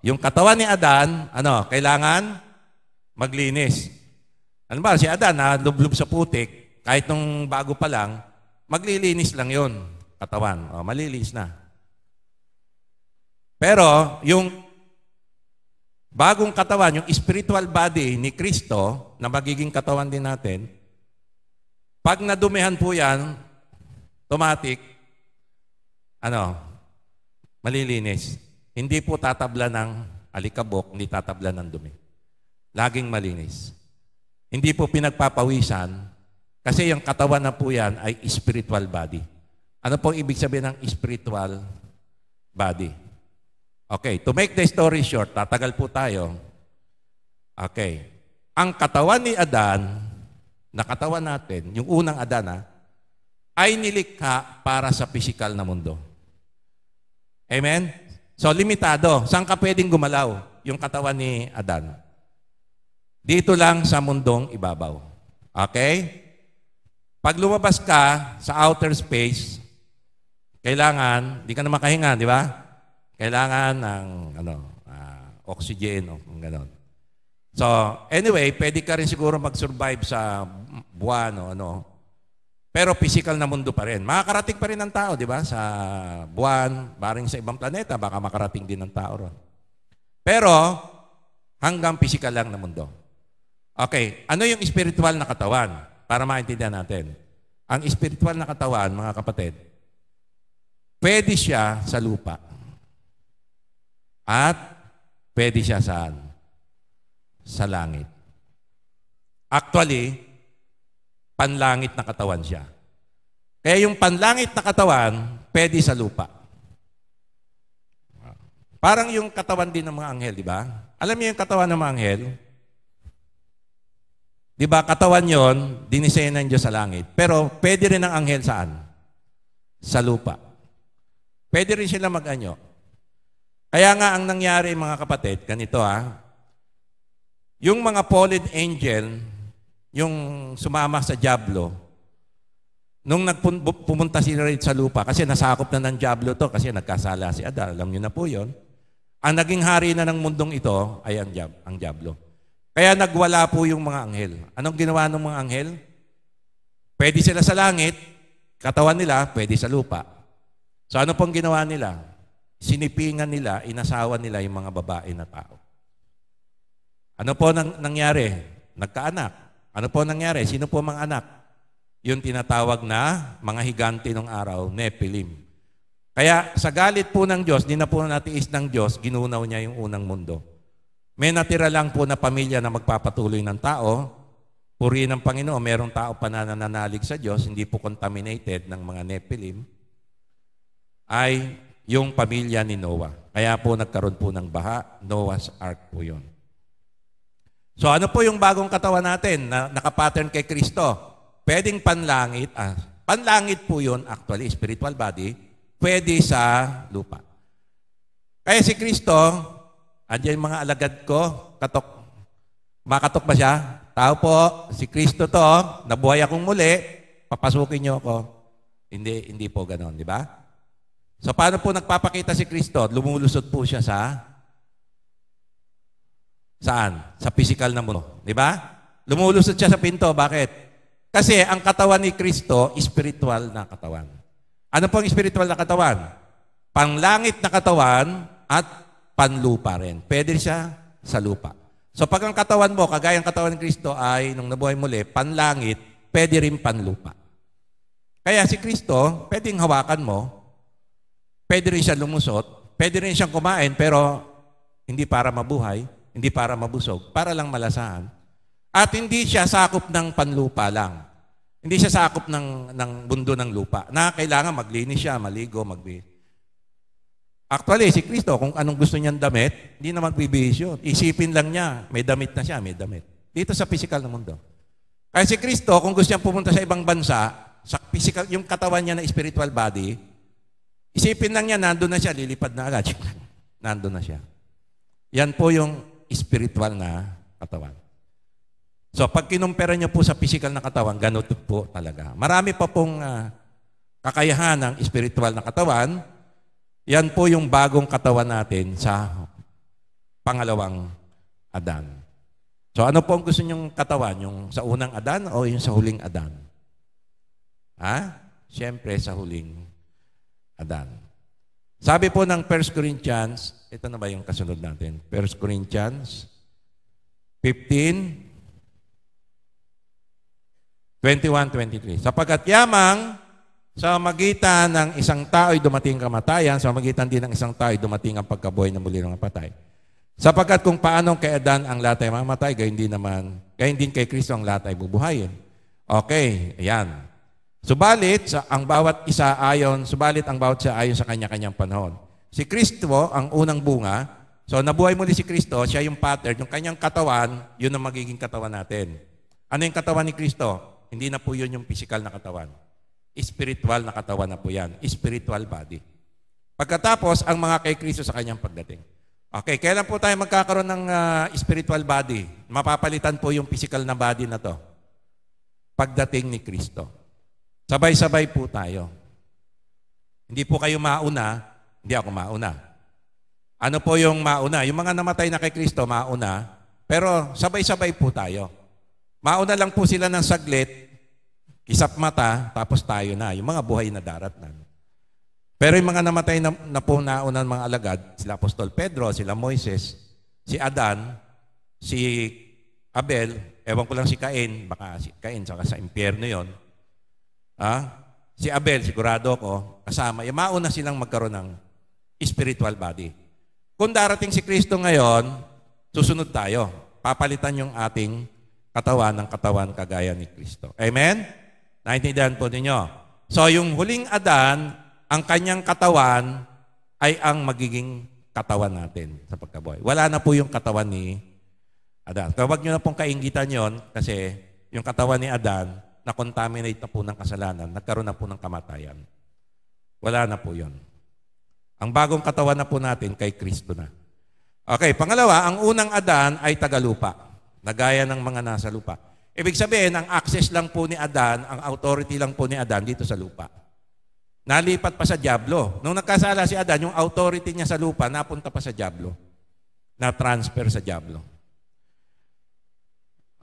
Yung katawan ni Adan, kailangan maglinis. Ano ba, si Adan, lublob sa putik, kahit nung bago pa lang, maglilinis lang yon katawan. Malilinis na. Pero, yung bagong katawan, yung spiritual body ni Kristo, na magiging katawan din natin, pag nadumihan po yan, automatic, malilinis. Hindi po tatabla ng alikabok, hindi tatabla ng dumi. Laging malinis. Hindi po pinagpapawisan, kasi yung katawan na po yan ay spiritual body. Ano po ibig sabihin ng spiritual body? Okay, to make the story short, tatagal po tayo. Okay, ang katawan ni Adan, na katawan natin, yung unang Adan, ay nilikha para sa physical na mundo. Amen? So, limitado. Saan ka pwedeng gumalaw yung katawan ni Adan? Dito lang sa mundong ibabaw. Okay? Pag lumabas ka sa outer space, kailangan, di ka na makahinga, di ba? Kailangan ng oxygen o gano'n. So, anyway, pwede ka rin siguro mag-survive sa buwan o pero physical na mundo pa rin. Makakarating pa rin ng tao, di ba? Sa buwan, baring sa ibang planeta, baka makarating din ng tao ron. Pero, hanggang physical lang na mundo. Okay, ano yung spiritual na katawan? Para maintindihan natin. Ang spiritual na katawan, mga kapatid, pwede siya sa lupa. At pwede siya saan? Sa langit. Actually, panlangit na katawan siya. Kaya yung panlangit na katawan, pwede sa lupa. Parang yung katawan din ng mga anghel, di ba? Alam niyo yung katawan ng mga anghel? Di ba, katawan yon, dinisenyo ng Diyos sa langit. Pero pwede rin ang anghel saan? Sa lupa. Pwede rin sila mag-anyo. Kaya nga ang nangyari, mga kapatid, ganito yung mga fallen angel, yung sumama sa dyablo, nung pumunta sila rin sa lupa, kasi nasakop na ng dyablo to, kasi nagkasala si Adan, alam niyo na po yon. Ang naging hari na ng mundong ito ay ang dyablo. Kaya nagwala po yung mga anghel. Anong ginawa ng mga anghel? Pwede sila sa langit, katawan nila, pwede sa lupa. So ano pong ginawa nila? Sinipingan nila, inasawa nila yung mga babae na tao. Ano po nangyari? Nagkaanak. Ano po nangyari? Sino po mga anak? Yung tinatawag na mga higante ng araw, Nephilim. Kaya sa galit po ng Diyos, di na po natiis ng Diyos, ginunaw niya yung unang mundo. May natira lang po na pamilya na magpapatuloy ng tao. Purihin ng Panginoon, merong tao pa na nananalig sa Diyos, hindi po contaminated ng mga Nephilim, ay yung pamilya ni Noah. Kaya po nagkaroon po ng baha, Noah's Ark po yun. So ano po yung bagong katawan natin na nakapattern kay Kristo? Pwedeng panlangit. Panlangit po yun, actually, spiritual body, pwede sa lupa. Kaya si Kristo, andyan yung mga alagad ko, makatok ba siya? Tao po, si Kristo to, nabuhay akong muli, papasukin niyo ako. Hindi po ganon, di ba? So paano po nagpapakita si Kristo? Lumulusot po siya saan? Sa physical na mundo. Di ba? Lumulusot siya sa pinto. Bakit? Kasi ang katawan ni Kristo, spiritual na katawan. Ano po ang spiritual na katawan? Panglangit na katawan at panlupa rin. Pwede siya sa lupa. So pag ang katawan mo, kagaya ang katawan ni Kristo ay, nung nabuhay muli, panlangit, pwede rin panlupa. Kaya si Kristo, pwedeng hawakan mo, pwede rin siya lumusot, pwede rin siyang kumain, pero hindi para mabuhay, hindi para mabusog, para lang malasahan. At hindi siya sakop ng panlupa lang. Hindi siya sakop ng mundo ng lupa na kailangan maglinis siya, maligo, Actually, si Kristo, kung anong gusto niyang damit, hindi na magbibihis yun. Isipin lang niya, may damit na siya, may damit. Dito sa physical na mundo. Kaya si Kristo, kung gusto niyang pumunta sa ibang bansa, sa physical, yung katawan niya na spiritual body, Isipin lang niya, nandun na siya, lilipad na agad. Nandun na siya. Yan po yung spiritual na katawan. So, pag kinumpera niyo po sa physical na katawan, ganun po talaga. Marami pa pong kakayahan ng spiritual na katawan. Yan po yung bagong katawan natin sa pangalawang Adan. So, ano po ang gusto niyong katawan? Yung sa unang Adan o yung sa huling Adan? Siyempre, sa huling Adan. Sabi po ng 1 Corinthians, ito na ba yung kasunod natin? 1 Corinthians 15, 21-23. Sapagkat yamang sa magitan ng isang tao'y dumating kamatayan, sa magitan din ng isang tao'y dumating ang pagkabuhay na muli ng patay. Sapagkat kung paano kay Adan ang lahat ay mamatay, gayon din kay Kristo ang lahat ay bubuhayin. Okay, ayan. Subalit ang bawat isa ayon sa kanya-kanyang panahon. Si Kristo ang unang bunga. So nabuhay muli si Kristo, siya yung pattern, yung kanyang katawan, yun ang magiging katawan natin. Ano yung katawan ni Kristo? Hindi na po yun yung physical na katawan. Spiritual na katawan na po yan. Spiritual body. Pagkatapos, ang mga kay Kristo sa kanyang pagdating. Okay, kailan po tayo magkakaroon ng spiritual body? Mapapalitan po yung physical na body na to. Pagdating ni Kristo. Sabay-sabay po tayo. Hindi po kayo mauna, hindi ako mauna. Ano po yung mauna? Yung mga namatay na kay Kristo, mauna. Pero sabay-sabay po tayo. Mauna lang po sila ng saglit, kisap mata, tapos tayo na. Yung mga buhay na daratnan. Pero yung mga namatay na po naunang mga alagad, sila Apostol Pedro, sila Moises, si Adan, si Abel, ewan ko lang si Cain, baka si Cain saka sa impyerno yon. Si Abel, sigurado ko, kasama. Yung mauna silang magkaroon ng spiritual body. Kung darating si Kristo ngayon, susunod tayo. Papalitan yung ating katawan ng katawan kagaya ni Kristo. Amen? Naintindihan po ninyo. So, yung huling Adan, ang kanyang katawan ay ang magiging katawan natin sa pagkabuhay. Wala na po yung katawan ni Adan. Huwag nyo na pong kainggitan yon kasi yung katawan ni Adan, na-contaminate na po ng kasalanan, nagkaroon na po ng kamatayan. Wala na po yon. Ang bagong katawan na po natin kay Kristo na. Okay, pangalawa, ang unang Adan ay tagalupa. Nagaya ng mga nasa lupa. Ibig sabihin, ang access lang po ni Adan, ang authority lang po ni Adan dito sa lupa. Nalipat pa sa dyablo. Nung nagkasala si Adan, yung authority niya sa lupa, napunta pa sa dyablo. Na-transfer sa dyablo.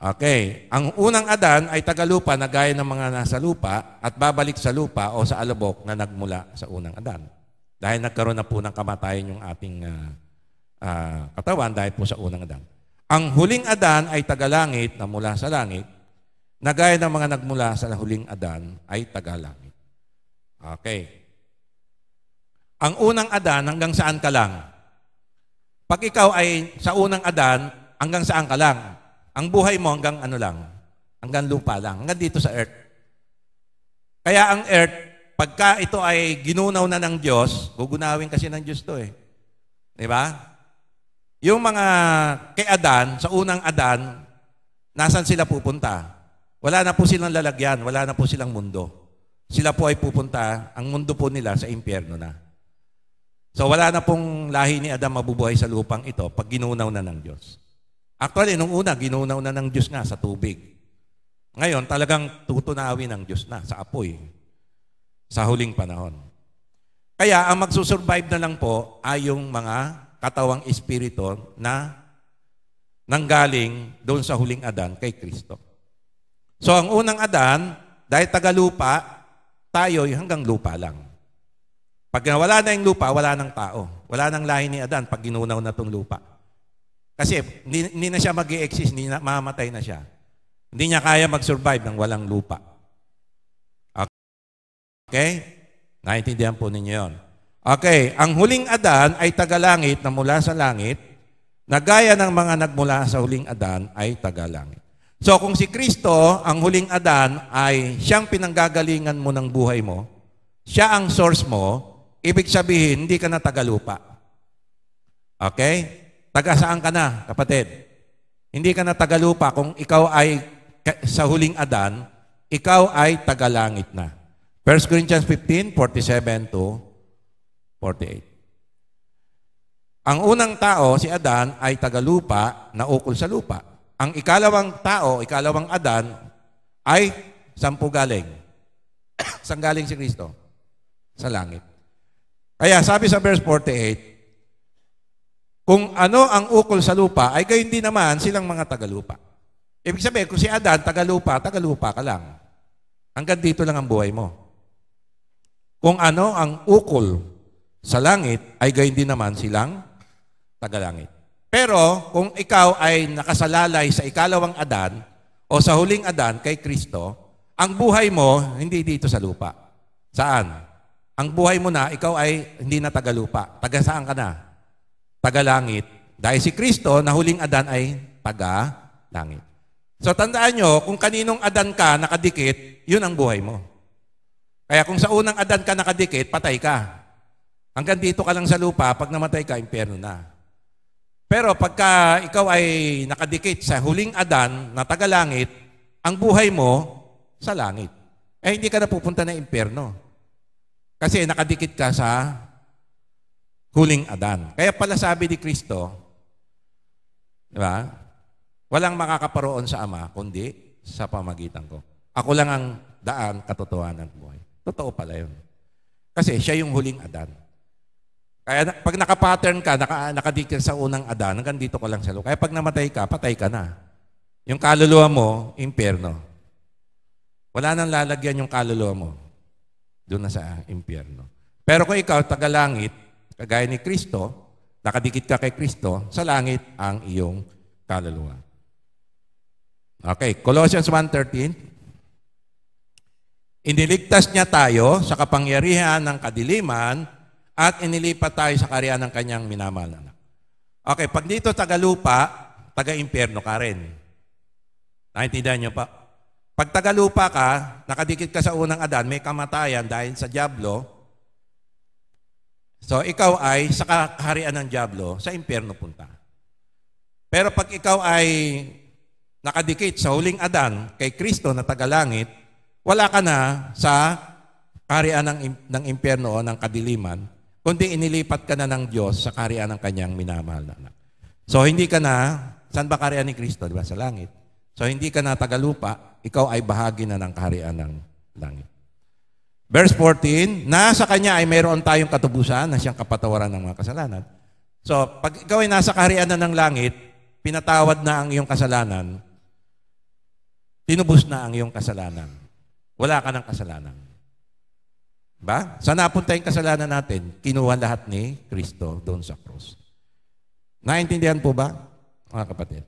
Okay. Ang unang Adan ay tagalupa na gaya ng mga nasa lupa at babalik sa lupa o sa alabok na nagmula sa unang Adan. Dahil nagkaroon na po ng kamatayan yung ating katawan dahil po sa unang Adan. Ang huling Adan ay tagalangit na mula sa langit, na gaya ng mga nagmula sa huling Adan ay tagalangit. Okay. Ang unang Adan, hanggang saan ka lang? Pag ikaw ay sa unang Adan, hanggang saan ka lang? Ang buhay mo hanggang ano lang? Hanggang lupa lang. Hanggang dito sa earth. Kaya ang earth, pagka ito ay ginunaw na ng Diyos, gugunawin kasi ng Diyos to eh. Di ba? Yung mga kay Adan, sa unang Adan, nasan sila pupunta? Wala na po silang lalagyan, wala na po silang mundo. Sila po ay pupunta, ang mundo po nila sa impyerno na. So wala na pong lahi ni Adam mabubuhay sa lupang ito pag ginunaw na ng Diyos. Actually, nung una, ginunaw na ng Diyos nga sa tubig. Ngayon, talagang tutunawin ng Diyos na sa apoy sa huling panahon. Kaya ang magsusurvive na lang po ay yung mga katawang espiritu na nanggaling doon sa huling Adan kay Kristo. So ang unang Adan, dahil tagalupa, tayo hanggang lupa lang. Pag wala na yung lupa, wala ng tao. Wala nang lahi ni Adan pag ginunaw na itong lupa. Kasi hindi na siya mag-i-exist, hindi na, mamatay na siya. Hindi niya kaya mag-survive ng walang lupa. Okay? Naintindihan po ninyo yun. Okay, ang huling Adan ay tagalangit na mula sa langit, na gaya ng mga nagmula sa huling Adan ay tagalangit. So kung si Kristo, ang huling Adan, ay siyang pinanggagalingan mo ng buhay mo, siya ang source mo, ibig sabihin, hindi ka na tagalupa. Okay? Taga saan ka na, kapatid? Hindi ka na tagalupa. Kung ikaw ay sa huling Adan, ikaw ay tagalangit na. 1 Corinthians 15:47-48. 48. Ang unang tao, si Adan, ay tagalupa na ukol sa lupa. Ang ikalawang tao, ikalawang Adan, ay sampu galing. Saan galing si Kristo? Sa langit. Kaya sabi sa verse 48, kung ano ang ukol sa lupa, ay gayon din naman silang mga tagalupa. Ibig sabihin, kung si Adan, tagalupa ka lang. Hanggang dito lang ang buhay mo. Kung ano ang ukol sa langit, ay gayon din naman silang tagalangit. Pero kung ikaw ay nakasalalay sa ikalawang Adan o sa huling Adan kay Kristo, ang buhay mo hindi dito sa lupa. Saan? Ang buhay mo na, ikaw ay hindi na tagalupa. Taga saan ka na? Tagalangit. Dahil si Kristo na huling Adan ay tagalangit. So tandaan nyo, kung kaninong Adan ka nakadikit, yun ang buhay mo. Kaya kung sa unang Adan ka nakadikit, patay ka. Hanggang dito ka lang sa lupa, pag namatay ka, impyerno na. Pero pagka ikaw ay nakadikit sa huling Adan na tagalangit, ang buhay mo sa langit. Eh hindi ka na pupunta na impyerno. Kasi nakadikit ka sa huling Adan. Kaya pala sabi ni Kristo, di ba? Walang makakaparoon sa Ama kundi sa pamagitan ko. Ako lang ang daan, katotohanan, buhay. Totoo pala yun. Kasi siya yung huling Adan. Kaya pag naka-pattern ka, nakadikit sa unang Adan, hanggang dito ka lang sa lupa. Kaya pag namatay ka, patay ka na. Yung kaluluwa mo, impyerno. Wala nang lalagyan yung kaluluwa mo. Doon na sa impyerno. Pero kung ikaw, tagalangit, kagaya ni Kristo, nakadikit ka kay Kristo, sa langit ang iyong kaluluwa. Okay, Colossians 1:13. Iniligtas niya tayo sa kapangyarihan ng kadiliman at inilipat tayo sa kaharian ng kanyang minamahal na anak. Okay, pag dito tagalupa, taga-impyerno ka rin. Naintindihan niyo pa? Pag tagalupa ka, nakadikit ka sa unang Adan, may kamatayan dahil sa dyablo. So, ikaw ay sa kaharian ng dyablo, sa impyerno punta. Pero pag ikaw ay nakadikit sa huling Adan, kay Kristo na tagalangit, wala ka na sa kaharian ng impyerno o ng kadiliman, kundi inilipat ka na ng Diyos sa kaharian ng kanyang minamahal na anak. So, hindi ka na, saan ba kaharian ni Kristo? Diba? Sa langit. So, hindi ka na tagalupa, ikaw ay bahagi na ng kaharian ng langit. Verse 14, nasa kanya ay mayroon tayong katubusan na siyang kapatawaran ng mga kasalanan. So, pag ikaw ay nasa kaharian na ng langit, pinatawad na ang iyong kasalanan, tinubos na ang iyong kasalanan. Wala ka ng kasalanan. Ba? Saan napunta yung kasalanan natin? Kinuha lahat ni Kristo doon sa cross. Naintindihan po ba, mga kapatid?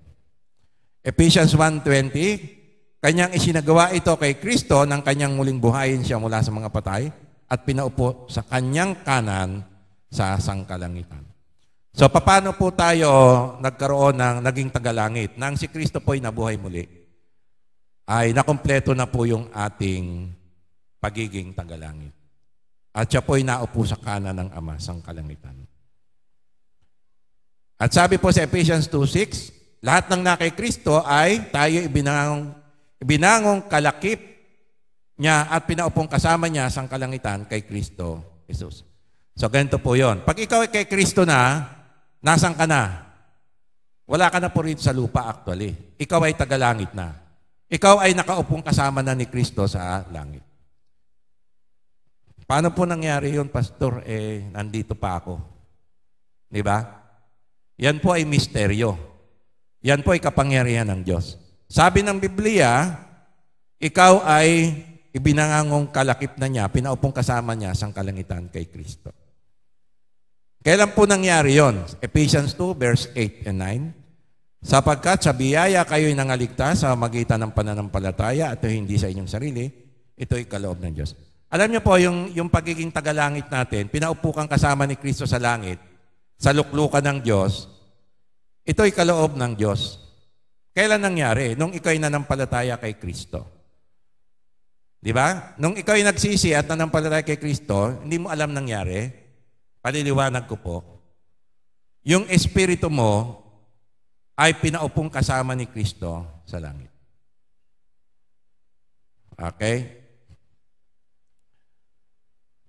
Ephesians 1:20, kanyang isinagawa ito kay Kristo nang kanyang muling buhayin siya mula sa mga patay at pinaupo sa kanyang kanan sa sangkalangitan. So, paano po tayo nagkaroon ng naging tagalangit? Nang si Kristo po ay nabuhay muli, ay nakumpleto na po yung ating pagiging tagalangit. At siya po ay naupo sa kanan ng Ama, sangkalangitan. At sabi po sa Ephesians 2:6, lahat ng nakay Kristo ay tayo ibinangong kalakip niya at pinaupong kasama niya sa kalangitan kay Kristo Jesus. So, ganito po yon. Pag ikaw ay kay Kristo na, nasan ka na? Wala ka na po rin sa lupa actually. Ikaw ay tagalangit na. Ikaw ay nakaupong kasama na ni Kristo sa langit. Paano po nangyari yun, Pastor? Nandito pa ako. Di ba? Yan po ay misteryo. Yan po ay kapangyarihan ng Diyos. Sabi ng Biblia, ikaw ay ibinangangong kalakip na niya, pinaupong kasama niya sa kalangitan kay Kristo. Kailan po nangyari yon? Ephesians 2, verse 8 and 9. Sapagkat sa biyaya kayo'y nangaligtas sa magitan ng pananampalataya at hindi sa inyong sarili, ito'y kaloob ng Diyos. Alam niyo po, yung pagiging tagalangit natin, pinaupo kang kasama ni Kristo sa langit, sa luklukan ng Diyos, ito'y kaloob ng Diyos. Kailan nangyari? Nung ikaw'y nanampalataya kay Kristo. Di ba? Nung ikaw'y nagsisi at nanampalataya kay Kristo, hindi mo alam nangyari. Paliliwanag ko po. Yung espiritu mo ay pinaupong kasama ni Kristo sa langit. Okay?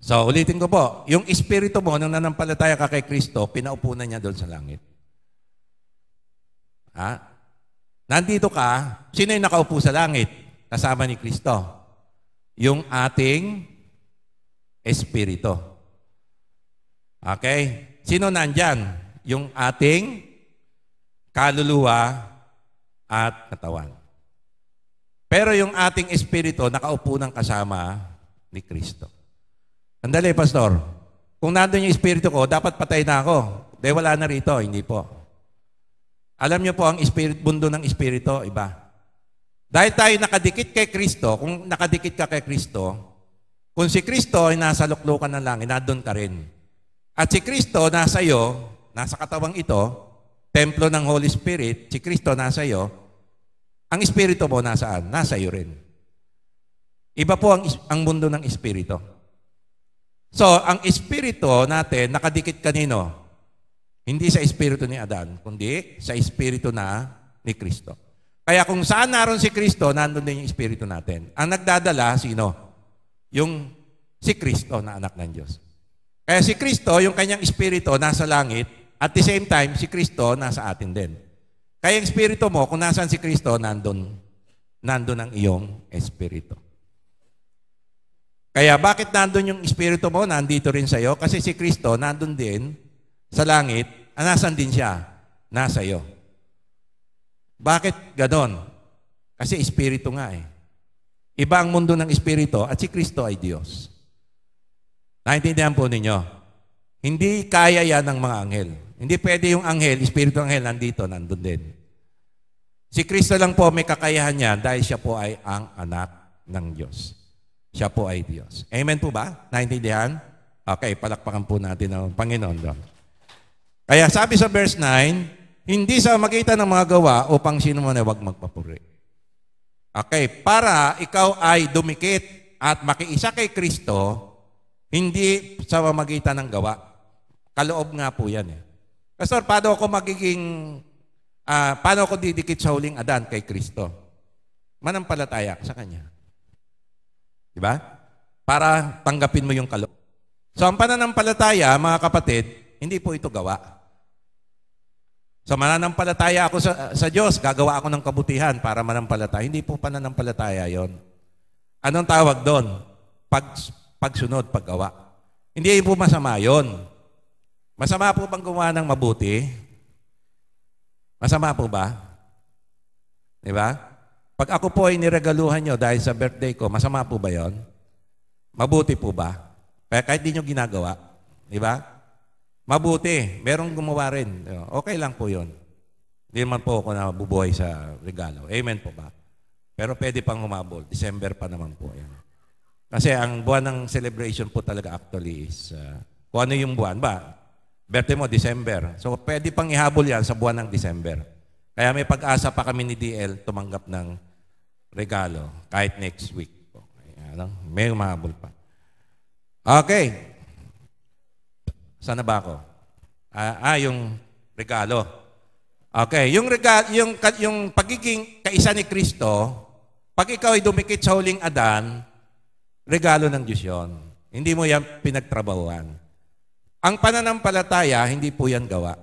So, ulitin ko po, yung espiritu mo, nung nanampalataya ka kay Kristo, pinaupo na niya doon sa langit. Ha? Nandito ka, sino yung nakaupo sa langit? Kasama ni Kristo. Yung ating espiritu. Okay? Sino nandyan? Yung ating kaluluwa at katawan. Pero yung ating espiritu, nakaupo ng kasama ni Kristo. Andali, Pastor. Kung nandun yung espiritu ko, dapat patay na ako. Dahil wala na rito. Hindi po. Alam niyo po, ang mundo ng espiritu, iba. Dahil tayo nakadikit kay Kristo, kung nakadikit ka kay Kristo, kung si Kristo ay nasa luklukan ng langit, nandun ka rin. At si Kristo nasa iyo, nasa katawang ito, templo ng Holy Spirit, si Kristo nasa iyo, ang espiritu mo nasaan? Nasa iyo rin. Iba po ang mundo ng espiritu. So, ang espiritu natin, nakadikit kanino? Hindi sa espiritu ni Adan, kundi sa espiritu ni Kristo. Kaya kung saan naroon si Kristo, nandun din yung espiritu natin. Ang nagdadala, sino? Yung si Kristo na anak ng Diyos. Kaya si Kristo, yung kanyang espiritu, nasa langit, at the same time, si Kristo, nasa atin din. Kaya yung espiritu mo, kung nasaan si Kristo, nandun ang iyong espiritu. Kaya bakit nandun yung espiritu mo, nandito rin sa iyo? Kasi si Kristo, nandun din sa langit, nasan din siya? Nasa iyo. Bakit ganon? Kasi espiritu nga eh. Iba ang mundo ng espiritu at si Kristo ay Diyos. Naintindihan po ninyo? Hindi kaya yan ng mga anghel. Hindi pwede yung anghel, espiritu anghel, nandun din. Si Kristo lang po may kakayahan niya dahil siya po ay ang anak ng Diyos. Siya po ay Diyos. Amen po ba? Naintindihan? Okay, palakpakan po natin ang Panginoon doon. Kaya sabi sa verse 9, hindi sa magitan ng mga gawa upang sino man ay huwag magpapuri. Okay, para ikaw ay dumikit at makiisa kay Kristo, hindi sa magitan ng gawa. Kaloob nga po yan eh. Pastor, paano ako didikit sa huling Adan kay Kristo? Manampalataya sa Kanya. Diba? Para tanggapin mo yung kaloob. So, ang pananampalataya, mga kapatid, hindi po ito gawa. So, mananampalataya ako sa Diyos, gagawa ako ng kabutihan para manampalataya. Hindi po pananampalataya yon. Anong tawag doon? Pagsunod, paggawa. Hindi po masama yon. Masama po bang gumawa ng mabuti? Masama po ba? Diba? Pag ako po ay niregaluhan nyo dahil sa birthday ko, masama po ba yon? Mabuti po ba? Kaya kahit di nyo ginagawa, di ba? Mabuti. Merong gumawa rin. Okay lang po yon. Hindi naman po ako nabubuhay sa regalo. Amen po ba? Pero pwede pang humabol. December pa naman po. Yan. Kasi ang buwan ng celebration po talaga actually is, kung ano yung buwan ba? Birthday mo, December. So pwede pang ihabol yan sa buwan ng December. Kaya may pag-asa pa kami ni DL tumanggap ng regalo kahit next week. Okay, may umahabol pa. Okay. Saan na ba ako? Yung regalo. Okay, yung pagiging kaisa ni Kristo, pag ikaw ay dumikit sa huling Adan, regalo ng Diyos yun. Hindi mo yan pinagtrabahuan. Ang pananampalataya, hindi po yan gawa.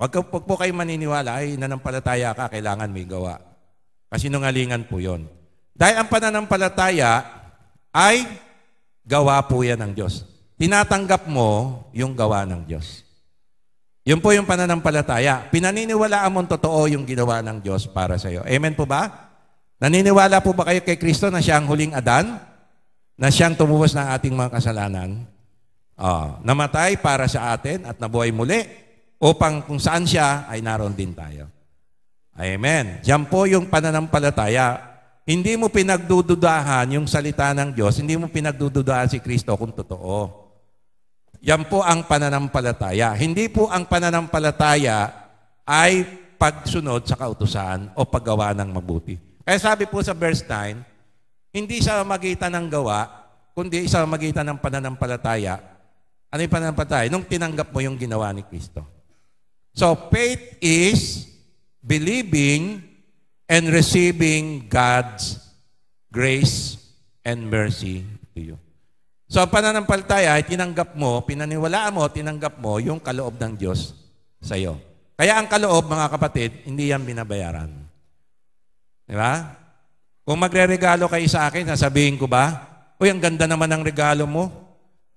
Wag po kayo maniniwala, ay nanampalataya ka, kailangan may gawa. Kasi nungalingan po yon. Dahil ang pananampalataya ay gawa po yan ng Diyos. Tinatanggap mo yung gawa ng Diyos. Yun po yung pananampalataya. Pinaniniwalaan mo totoo yung ginawa ng Diyos para sa iyo. Amen po ba? Naniniwala po ba kayo kay Kristo na siya ang huling Adan? Na siyang tumuwas ng ating mga kasalanan? Namatay para sa atin at nabuhay muli upang kung saan siya ay naroon din tayo. Amen. Diyan po yung pananampalataya. Hindi mo pinagdududahan yung salita ng Diyos, hindi mo pinagdududahan si Kristo kung totoo. Yan po ang pananampalataya. Hindi po ang pananampalataya ay pagsunod sa kautusan o paggawa ng mabuti. Kaya sabi po sa verse 9, hindi sa magitan ng gawa, kundi sa magitan ng pananampalataya. Ano yung pananampalataya? Nung tinanggap mo yung ginawa ni Kristo. So, faith is believing and receiving God's grace and mercy to you. So, ang pananampalataya ay tinanggap mo, pinaniwalaan mo, tinanggap mo yung kaloob ng Diyos sa iyo. Kaya ang kaloob, mga kapatid, hindi yan binabayaran. Di ba? Kung magre-regalo kayo sa akin, sasabihin ko ba, uy, ang ganda naman ng regalo mo.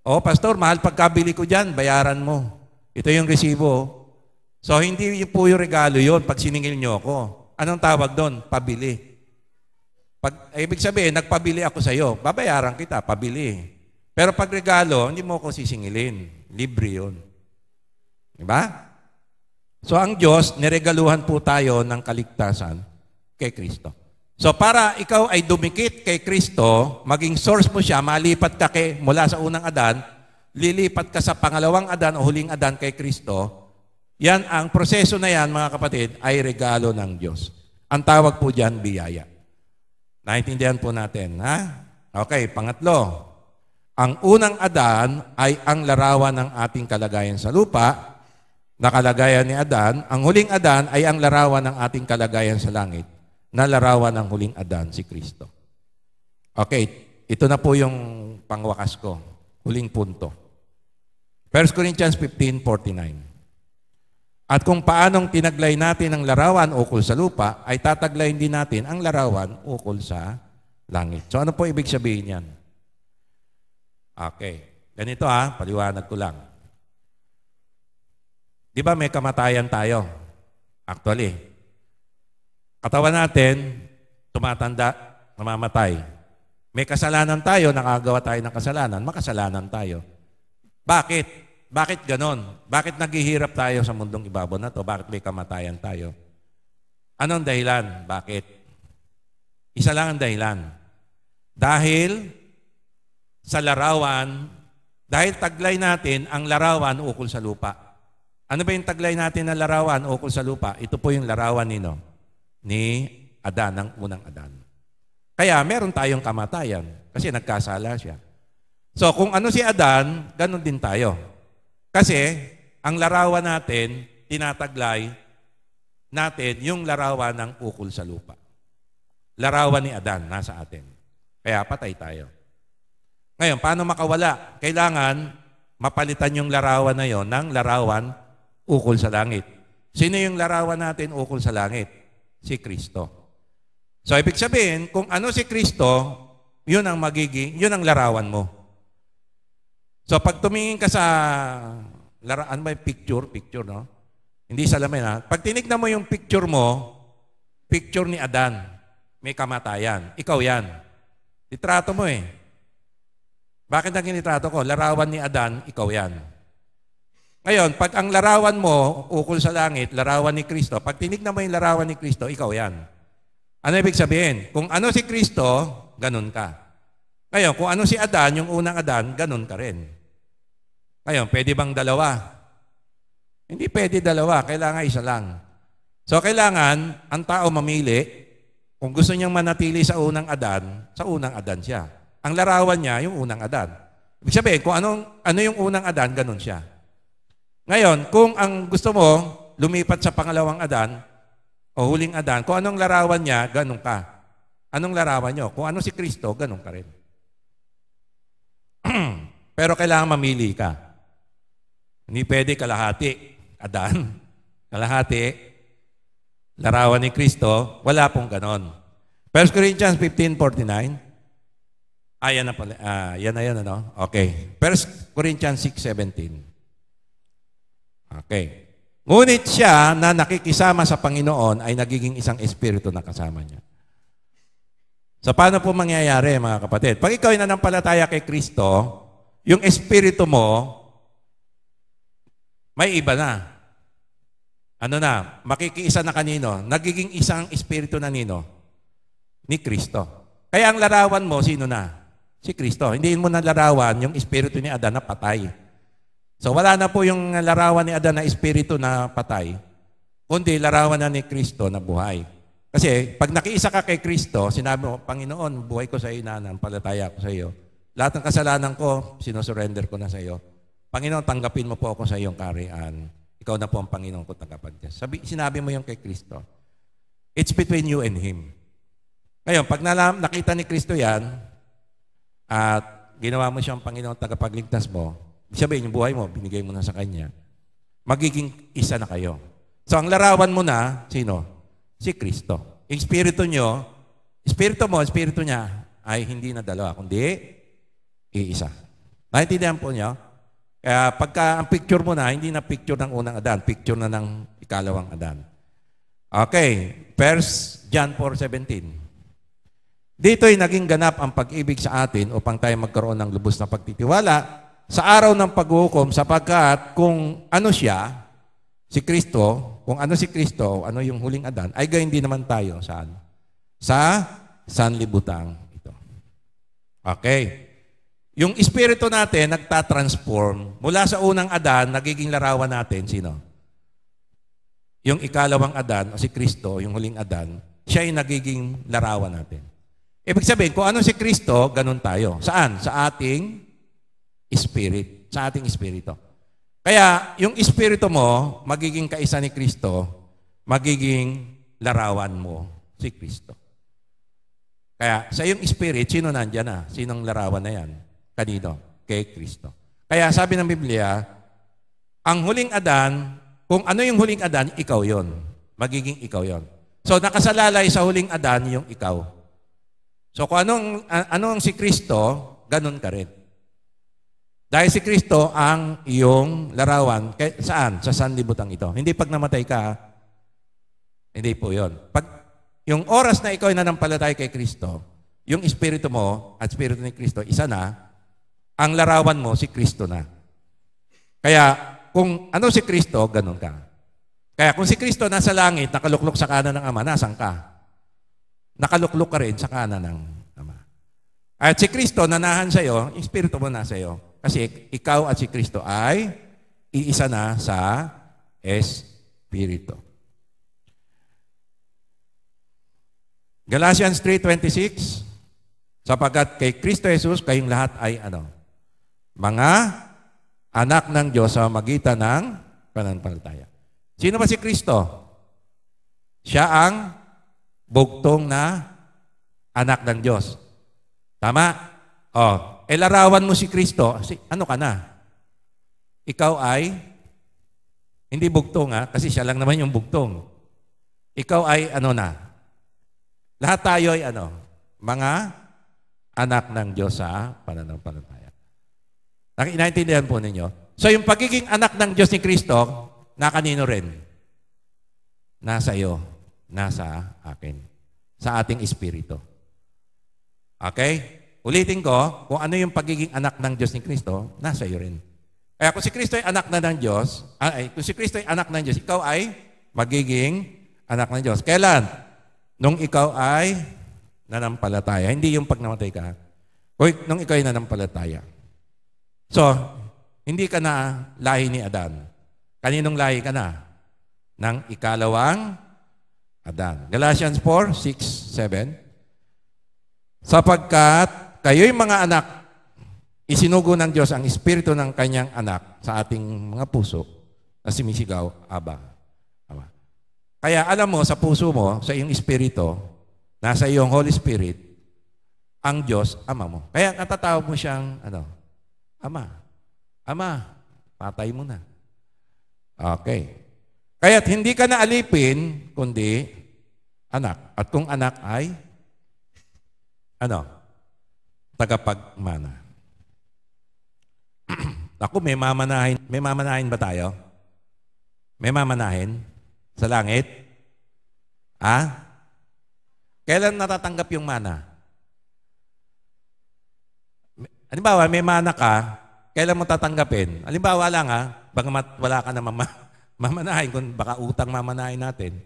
O, pastor, mahal pagkabili ko dyan, bayaran mo. Ito yung resibo. So, hindi po yung regalo yun pag siningil nyo ako. Anong tawag doon? Pabili. Ibig sabihin, nagpabili ako sa iyo, babayaran kita, pabili. Pero pag regalo, hindi mo ako sisingilin. Libre yun. Diba? So ang Diyos, niregaluhan po tayo ng kaligtasan kay Kristo. So para ikaw ay dumikit kay Kristo, maging source mo siya, malipat ka mula sa unang Adan, lilipat ka sa pangalawang Adan o huling Adan kay Kristo, yan ang proseso na yan, mga kapatid, ay regalo ng Diyos. Ang tawag po dyan, biyaya. Naintindihan po natin, ha? Okay, pangatlo. Ang unang Adan ay ang larawan ng ating kalagayan sa lupa, na kalagayan ni Adan. Ang huling Adan ay ang larawan ng ating kalagayan sa langit, na larawan ng huling Adan, si Kristo. Okay, ito na po yung pangwakas ko, huling punto. 1 Corinthians 15:49. At kung paanong tinaglay natin ang larawan ukol sa lupa, ay tataglayin din natin ang larawan ukol sa langit. So ano po ibig sabihin yan? Okay. Ganito paliwanag ko lang. Di ba may kamatayan tayo? Actually. Katawan natin, tumatanda, namamatay. May kasalanan tayo, nakagawa tayo ng kasalanan, makasalanan tayo. Bakit? Bakit ganon? Bakit naghihirap tayo sa mundong ibabaw na to? Bakit may kamatayan tayo? Anong dahilan? Bakit? Isa lang ang dahilan. Dahil sa larawan, dahil taglay natin ang larawan ukol sa lupa. Ano ba yung taglay natin na larawan ukol sa lupa? Ito po yung larawan ni Adan, ng unang Adan. Kaya meron tayong kamatayan kasi nagkasala siya. So kung ano si Adan, ganun din tayo. Kasi ang larawan natin, tinataglay natin yung larawan ng ukol sa lupa. Larawan ni Adan nasa atin. Kaya patay tayo. Ngayon, paano makawala? Kailangan mapalitan yung larawan na yon ng larawan ukol sa langit. Sino yung larawan natin ukol sa langit? Si Kristo. So, ibig sabihin, kung ano si Kristo, yun ang larawan mo. So, pag tumingin ka sa ano ba yung picture, no? Hindi salamin, Pag tinignan mo yung picture mo, picture ni Adan, may kamatayan. Ikaw yan. Litrato mo Bakit ang ginitrato ko? Larawan ni Adan, ikaw yan. Ngayon, pag ang larawan mo, ukol sa langit, larawan ni Kristo, pag tinignan mo yung larawan ni Kristo, ikaw yan. Ano ibig sabihin? Kung ano si Kristo, ganun ka. Ngayon, kung ano si Adan, yung unang Adan, ganun ka rin. Ngayon, pwede bang dalawa? Hindi pwede dalawa, kailangan isa lang. So, kailangan ang tao mamili, kung gusto niyang manatili sa unang Adan siya. Ang larawan niya, yung unang Adan. Ibig sabihin, kung ano yung unang Adan, ganun siya. Ngayon, kung ang gusto mo, lumipat sa pangalawang Adan, o huling Adan, kung anong larawan niya, ganun ka. Anong larawan niyo? Kung ano si Kristo, ganun ka rin. Pero kailangan mamili ka. Hindi pwede kalahati. Adan, kalahati, larawan ni Kristo, wala pong ganon. 1 Corinthians 15:49. Yan na pala. Yan na yun, ano? Okay. 1 Corinthians 6:17. Okay. Ngunit siya na nakikisama sa Panginoon ay nagiging isang espiritu na kasama niya. So, paano po mangyayari, mga kapatid? Pag ikaw ay nanampalataya kay Kristo, yung espiritu mo, may iba na. Ano na? Makikiisa na kanino? Nagiging isang espiritu na nino? Ni Kristo. Kaya ang larawan mo, sino na? Si Kristo. Hindi mo na larawan yung espiritu ni Adan na patay. So wala na po yung larawan ni Adan na espiritu na patay, kundi larawan na ni Kristo na buhay. Kasi pag nakiisa ka kay Kristo, sinabi mo, Panginoon, buhay ko sa iyo, nananampalataya ko sa iyo. Lahat ng kasalanan ko, sinusurrender ko na sa iyo. Panginoon, tanggapin mo po ako sa iyong kaharian. Ikaw na po ang Panginoon ko tagapagligtas. Sinabi mo yung kay Kristo. It's between you and Him. Ngayon, pag nakita ni Kristo yan, at ginawa mo siyang Panginoon tagapagligtas mo, sabihin yung buhay mo, binigay mo na sa Kanya, magiging isa na kayo. So, ang larawan mo na, sino? Si Kristo. Yung espiritu nyo, espiritu mo, espiritu niya, ay hindi na dalawa, kundi iisa. Naintindihan po nyo? Kaya pagka ang picture mo na, hindi na picture ng unang Adan, picture na ng ikalawang Adan. Okay, 1 John 4:17. Dito'y naging ganap ang pag-ibig sa atin upang tayo magkaroon ng lubos na pagtitiwala sa araw ng paghuhukom sapagkat kung ano siya, si Kristo, kung ano si Kristo, ano yung huling Adan, ay gayon din naman tayo saan? Sa sanlibutan ito. Okay. Yung espiritu natin nagtatransform. Mula sa unang Adan, nagiging larawan natin, sino? Yung ikalawang Adan, o si Kristo, yung huling Adan, siya ay nagiging larawan natin. Ibig sabihin, kung ano si Kristo, ganun tayo. Saan? Sa ating spirit. Sa ating espiritu. Kaya, yung espiritu mo, magiging kaisa ni Kristo, magiging larawan mo si Kristo. Kaya, sa iyong spirit, sino nandyan na? Sinong larawan na yan? Kanino? Kay Kristo. Kaya, sabi ng Biblia, ang huling Adan, kung ano yung huling Adan, ikaw yon. Magiging ikaw yon. So, nakasalalay sa huling Adan, yung ikaw. So kung anong si Kristo, ganun ka rin. Dahil si Kristo ang iyong larawan, saan? Sa sanlibutan ito. Hindi pag namatay ka, hindi po yun. Pag yung oras na ikaw ay nanampalatay kay Kristo, yung espiritu mo at espiritu ni Kristo, isa na, ang larawan mo si Kristo na. Kaya kung ano si Kristo, ganun ka. Kaya kung si Kristo nasa langit, nakaluklok sa kanan ng Ama, nasan ka? Nakaluklok ka rin sa kanan ng Ama. At si Kristo nanahan sa iyo, yung espiritu mo nasa iyo. Kasi ikaw at si Kristo ay iisa na sa espiritu. Galatians 3:26, sapagkat kay Kristo Jesus kayong lahat ay mga anak ng Diyos sa magitan ng pananampalataya. Sino ba si Kristo? Siya ang bugtong na anak ng Diyos. Tama? Larawan mo si Kristo. Ano ka na? Ikaw ay, hindi bugtong kasi siya lang naman yung bugtong. Ikaw ay na? Lahat tayo ay mga anak ng Diyos sa pananampalataya. Naintindihan po ninyo? So yung pagiging anak ng Diyos ni Kristo, na kanino rin? Nasa iyo. Nasa akin. Sa ating espiritu. Okay? Ulitin ko, kung ano yung pagiging anak ng Diyos ni Kristo, nasa iyo rin. Kaya kung si Kristo ay anak na ng Diyos, kung si Kristo ay anak ng Diyos, ikaw ay magiging anak ng Diyos. Kailan? Nung ikaw ay nanampalataya. Hindi yung pag namatay ka. Nung ikaw ay nanampalataya. So, hindi ka na lahi ni Adan. Kaninong lahi ka na? Ng ikalawang Adan. Galatians 4:6-7. Sapagkat kayo'y mga anak, isinugo ng Diyos ang espiritu ng kanyang anak sa ating mga puso na sumisigaw, Aba. Ama. Kaya alam mo, sa puso mo, sa iyong espiritu, nasa iyong Holy Spirit, ang Diyos, Ama mo. Kaya natatawag mo siyang, Ama. Ama, patay mo na. Okay. Kaya't hindi ka na alipin, kundi anak. At kung anak ay, tagapagmana. Ako, may mamanahin. May mamanahin ba tayo? May mamanahin? Sa langit? Kailan natatanggap yung mana? Halimbawa, may mana ka, kailan mo tatanggapin? Halimbawa lang bagamat wala ka na mamanahin, kung baka utang mamanahin natin.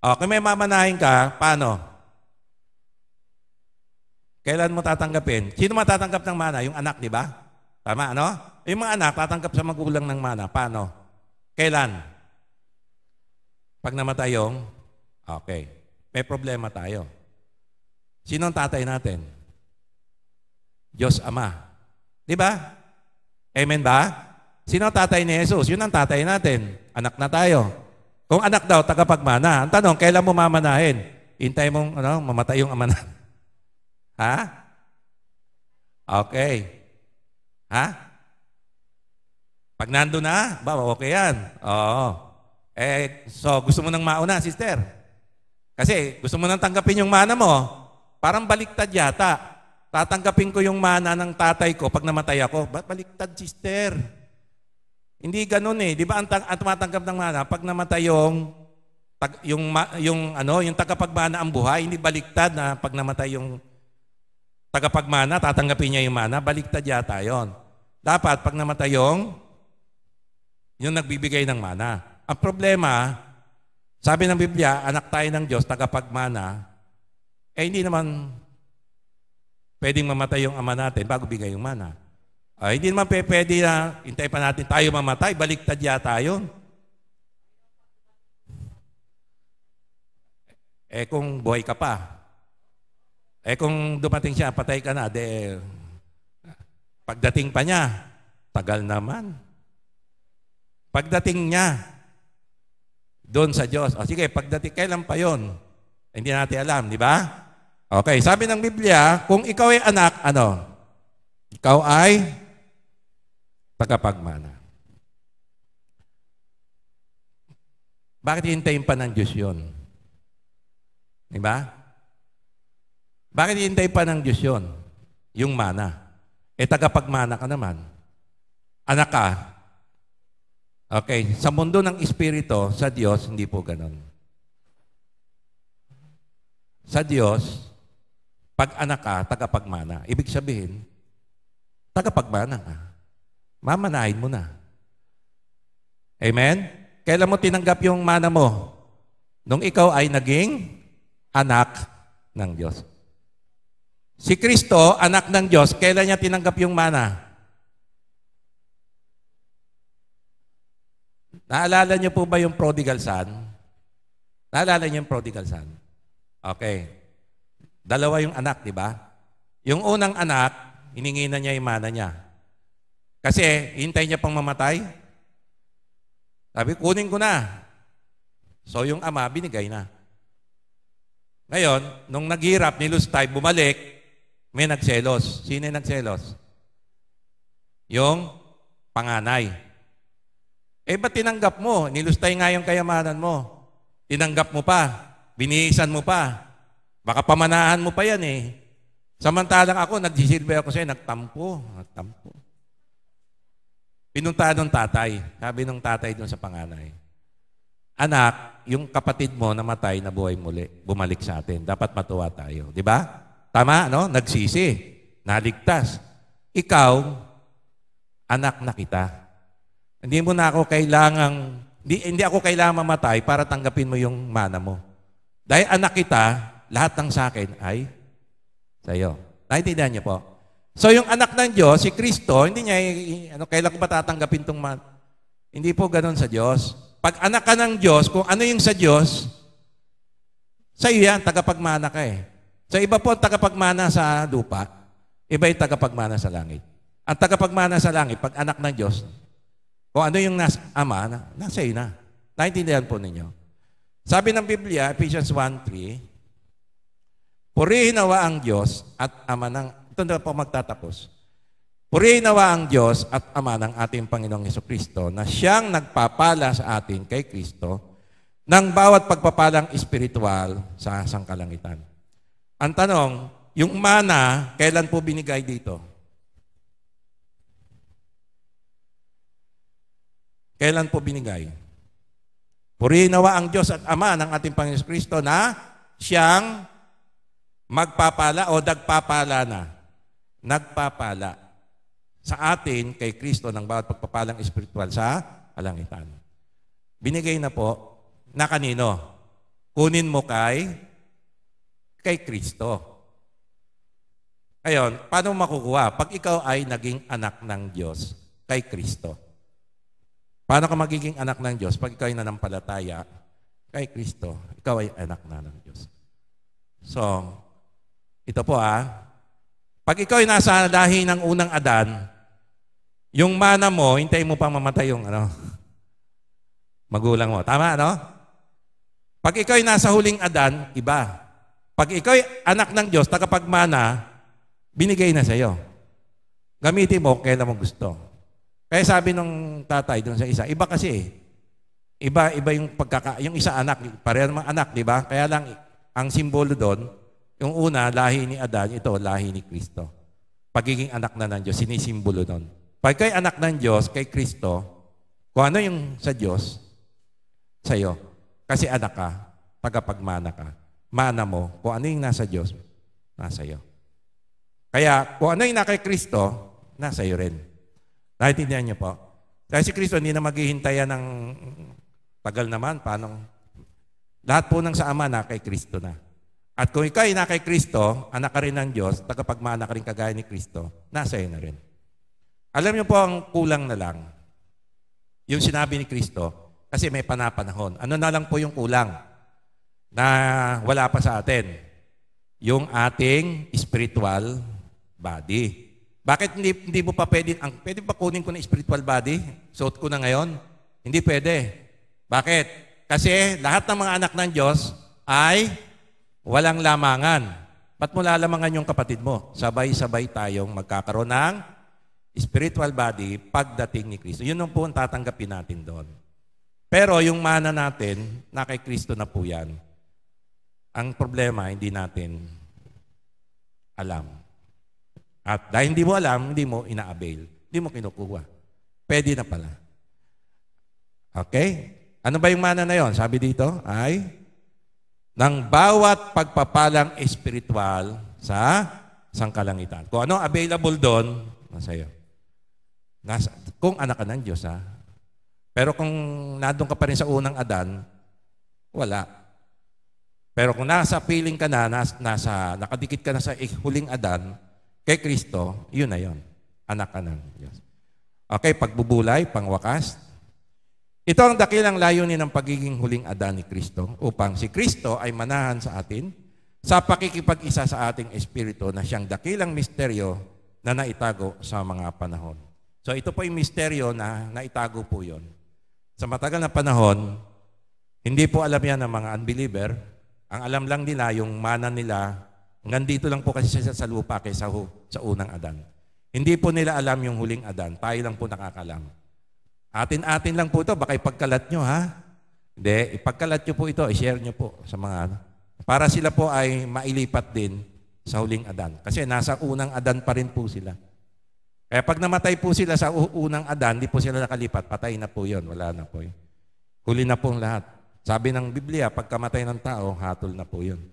Kung may mamanahin ka, paano? Kailan mo tatanggapin? Sino matatanggap ng mana? Yung anak, di ba? Tama, Yung mga anak, tatanggap sa magulang ng mana. Paano? Kailan? Pag namatay yung? Okay. May problema tayo. Sino ang tatay natin? Diyos Ama. Di ba? Amen ba? Sino ang tatay ni Jesus? Yun ang tatay natin. Anak na tayo. Kung anak daw, tagapagmana. Ang tanong, kailan mo mamanahin? Hintay mong mamatay yung ama na. Okay. Ha? Pag nandun na, ba, okay yan. Oo. So gusto mo nang mauna, sister? Kasi gusto mo nang tanggapin yung mana mo, parang baliktad yata. Tatanggapin ko yung mana ng tatay ko pag namatay ako. Ba't baliktad, sister? Hindi ganun eh. Di ba ang tumatanggap ng mana, pag namatay yung tagapagmana ang buhay, hindi baliktad na pag namatay yung tagapagmana, tatanggapin niya yung mana, baliktad yata yon. Dapat pag namatay yung nagbibigay ng mana. Ang problema, sabi ng Biblia, anak tayo ng Diyos, tagapagmana, hindi naman pwedeng mamatay yung ama natin bago bigay yung mana. Hindi naman pwede na hintay pa natin tayo mamatay, baliktad yata yun. Kung buhay ka pa, kung dumating siya, patay ka na, pagdating pa niya, tagal naman. Pagdating niya, doon sa Diyos. Sige, pagdating, kailan pa yon? Hindi natin alam, di ba? Okay, sabi ng Biblia, kung ikaw ay anak, ikaw ay tagapagmana. Bakit hintayin pa ng Diyos yun? Di ba? Bakit hintayin pa ng Diyos yun? Yung mana. Tagapagmana ka naman. Anak ka. Okay, sa mundo ng Espiritu, sa Diyos, hindi po ganon. Sa Diyos, pag anak ka, tagapagmana. Ibig sabihin, tagapagmana ka. Mamanahin mo na. Amen? Kailan mo tinanggap yung mana mo? Nung ikaw ay naging anak ng Diyos. Si Kristo, anak ng Diyos, kailan niya tinanggap yung mana? Naalala niyo po ba yung prodigal son? Naalala niyo yung prodigal son? Okay. Dalawa yung anak, di ba? Yung unang anak, hiningi na niya yung mana niya. Kasi, hintay niya pang mamatay. Sabi, kunin ko na. So, yung ama, binigay na. Ngayon, nung naghirap, nilustay, bumalik, may nagselos. Sino yung nagselos? Yung panganay. Ba't tinanggap mo? Nilustay nga yung kayamanan mo. Tinanggap mo pa. Binihisan mo pa. Baka pamanahan mo pa yan eh. Samantalang ako, nagsisilbi ako sa'yo, nagtampo. Pinunta ng tatay. Sabi ng tatay doon sa panganay, anak, yung kapatid mo namatay, nabuhay muli. Bumalik sa atin. Dapat matuwa tayo. Di ba? Tama, no? Nagsisi. Naligtas. Ikaw, anak na kita. Hindi mo na ako kailangang, hindi ako kailangang mamatay para tanggapin mo yung mana mo. Dahil anak kita, lahat ng sa akin ay sa'yo. Naintindihan niyo po? So yung anak ng Diyos, si Kristo, hindi niya, kailan ko ba tatanggapin itong mana? Hindi po ganun sa Diyos. Pag anak ka ng Diyos, kung ano yung sa Diyos, sa iyo yan, tagapagmana ka eh. Sa iba po, tagapagmana sa lupa, iba yung tagapagmana sa langit. Ang tagapagmana sa langit, pag anak ng Diyos, kung ano yung ama, nasa iyo na. Naintindihan po ninyo. Sabi ng Biblia, Ephesians 1:3, purihin nawa ang Diyos at ama ng, ito na po magtatapos. Purihin nawa ang Diyos at ama ng ating Panginoong Hesukristo na siyang nagpapala sa atin kay Kristo ng bawat pagpapalang espiritual sa sangkalangitan. Ang tanong, yung mana, kailan po binigay dito? Kailan po binigay? Purihin nawa ang Diyos at Ama ng ating Panginoon Kristo na siyang magpapala o nagpapala na. Nagpapala sa atin kay Kristo ng bawat pagpapalang espiritual sa kalangitan. Binigay na po na kanino? Kunin mo kay Kristo. Ngayon, paano makukuha? Pag ikaw ay naging anak ng Diyos kay Kristo. Paano ka magiging anak ng Diyos? Pag ikaw ay nanampalataya kay Kristo, ikaw ay anak na ng Diyos. So, ito po pag ikaw ay nasa lahi ng unang Adan, yung mana mo, hintayin mo pang mamatay yung magulang mo. Tama, no? Pag ikaw ay nasa huling Adan, iba. Pag ikaw ay anak ng Diyos, tagapagmana, binigay na sa iyo. Gamitin mo kailan mo gusto. Kaya sabi nung tatay doon sa isa, iba kasi eh. Iba yung yung isa anak, pareho naman anak, di ba? Kaya lang, ang simbolo doon, yung una, lahi ni Adan, ito, lahi ni Kristo. Pagiging anak na ng Diyos, sinisimbolo doon. Pag kay anak ng Diyos, kay Kristo, kung ano yung sa Diyos, sa'yo. Kasi anak ka, tagapagmana ka. Mana mo, kung ano yung nasa Diyos, nasa iyo. Kaya, kung ano yung nasa Kristo, nasa iyo rin. Naintindihan niyo po? Dahil si Kristo, hindi na maghihintayan ng tagal naman. Paano? Lahat po ng sa Ama na kay Kristo na. At kung ikaw ay na kay Kristo, anak ka rin ng Diyos, tagapagmana ka rin kagaya ni Kristo, nasa iyo na rin. Alam niyo po ang kulang na lang. Yung sinabi ni Kristo, kasi may panapanahon. Ano na lang po yung kulang na wala pa sa atin? Yung ating spiritual body. Bakit hindi mo pa pwede pa kunin ko na spiritual body? Suot ko na ngayon? Hindi pwede. Bakit? Kasi lahat ng mga anak ng Diyos ay walang lamangan. Ba't mo lalamangan yung kapatid mo? Sabay-sabay tayong magkakaroon ng spiritual body pagdating ni Kristo. Yun ang po ang tatanggapin natin doon. Pero yung mana natin, na kay Kristo na po yan. Ang problema, hindi natin alam. At dahil hindi mo alam, hindi mo ina-avail. Hindi mo kinukuha. Pwede na pala. Okay? Ano ba yung mana na yon? Sabi dito ay ng bawat pagpapalang espiritual sa sangkalangitan. Kung ano available doon, nasa iyo. Kung anak ka ng Diyos, ha? Pero kung nandun ka pa rin sa unang Adan, wala. Pero kung nasa piling ka na, nakadikit ka na sa huling Adan, kay Kristo, yun na yun. Anak ka ng Diyos. Okay, pagbubulay, pangwakas. Ito ang dakilang layunin ng pagiging huling Adan ni Kristo upang si Kristo ay manahan sa atin sa pakikipag-isa sa ating espiritu na siyang dakilang misteryo na naitago sa mga panahon. So ito po yung misteryo na naitago po yun. Sa matagal na panahon, hindi po alam yan ng mga unbeliever. Ang alam lang nila, yung mana nila, hanggang dito lang po kasi siya sa lupa kaysa sa unang Adan. Hindi po nila alam yung huling Adan. Tayo lang po nakakalam. Atin-atin lang po ito. Baka ipagkalat nyo, ha? Hindi. Ipagkalat nyo po ito. I-share nyo po sa mga... Para sila po ay mailipat din sa huling Adan. Kasi nasa unang Adan pa rin po sila. Kaya pag namatay po sila sa unang Adan, di po sila nakalipat. Patay na po yun. Wala na po yun. Huli na po ang lahat. Sabi ng Biblia, pagkamatay ng tao, hatol na po yun.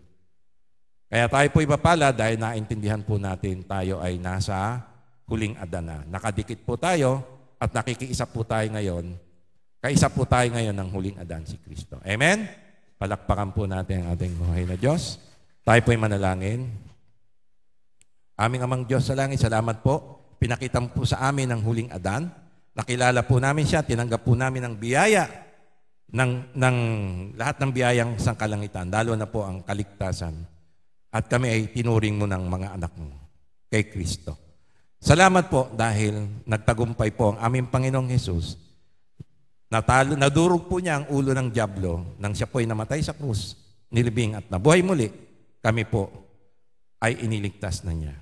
Kaya tayo po ipapala dahil naintindihan po natin tayo ay nasa huling Adan na. Nakadikit po tayo at nakikiisa po tayo ngayon. Kaisa po tayo ngayon ng huling Adan, si Kristo. Amen? Palakpakan po natin ang ating buhay na Diyos. Tayo po ay manalangin. Aming Amang Diyos sa langit, salamat po. Pinakita po sa amin ang huling Adan. Nakilala po namin siya, tinanggap po namin ang biyaya ng lahat ng biyayang sangkalangitan, lalo na po ang kaligtasan. At kami ay tinuring mo ng mga anak mo kay Kristo. Salamat po dahil nagtagumpay po ang aming Panginoong Hesus. Nadurog po niya ang ulo ng dyablo nang siya po ay namatay sa krus, nilibing at nabuhay muli, kami po ay iniligtas na niya.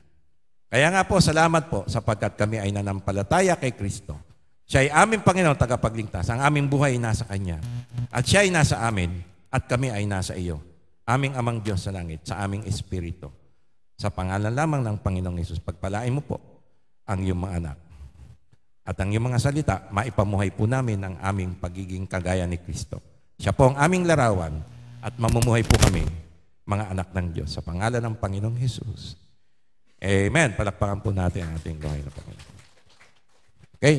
Kaya nga po, salamat po sapagkat kami ay nanampalataya kay Kristo. Siya ay aming Panginoon tagapagligtas. Ang aming buhay ay nasa Kanya. At siya ay nasa amin at kami ay nasa iyo. Aming Amang Diyos sa langit, sa aming Espiritu. Sa pangalan lamang ng Panginoong Hesus, pagpalain mo po ang iyong mga anak. At ang iyong mga salita, maipamuhay po namin ang aming pagiging kagaya ni Kristo. Siya po ang aming larawan at mamumuhay po kami, mga anak ng Diyos, sa pangalan ng Panginoong Hesus. Amen. Palakpakan po natin ang ating buhay na Panginoon. Okay.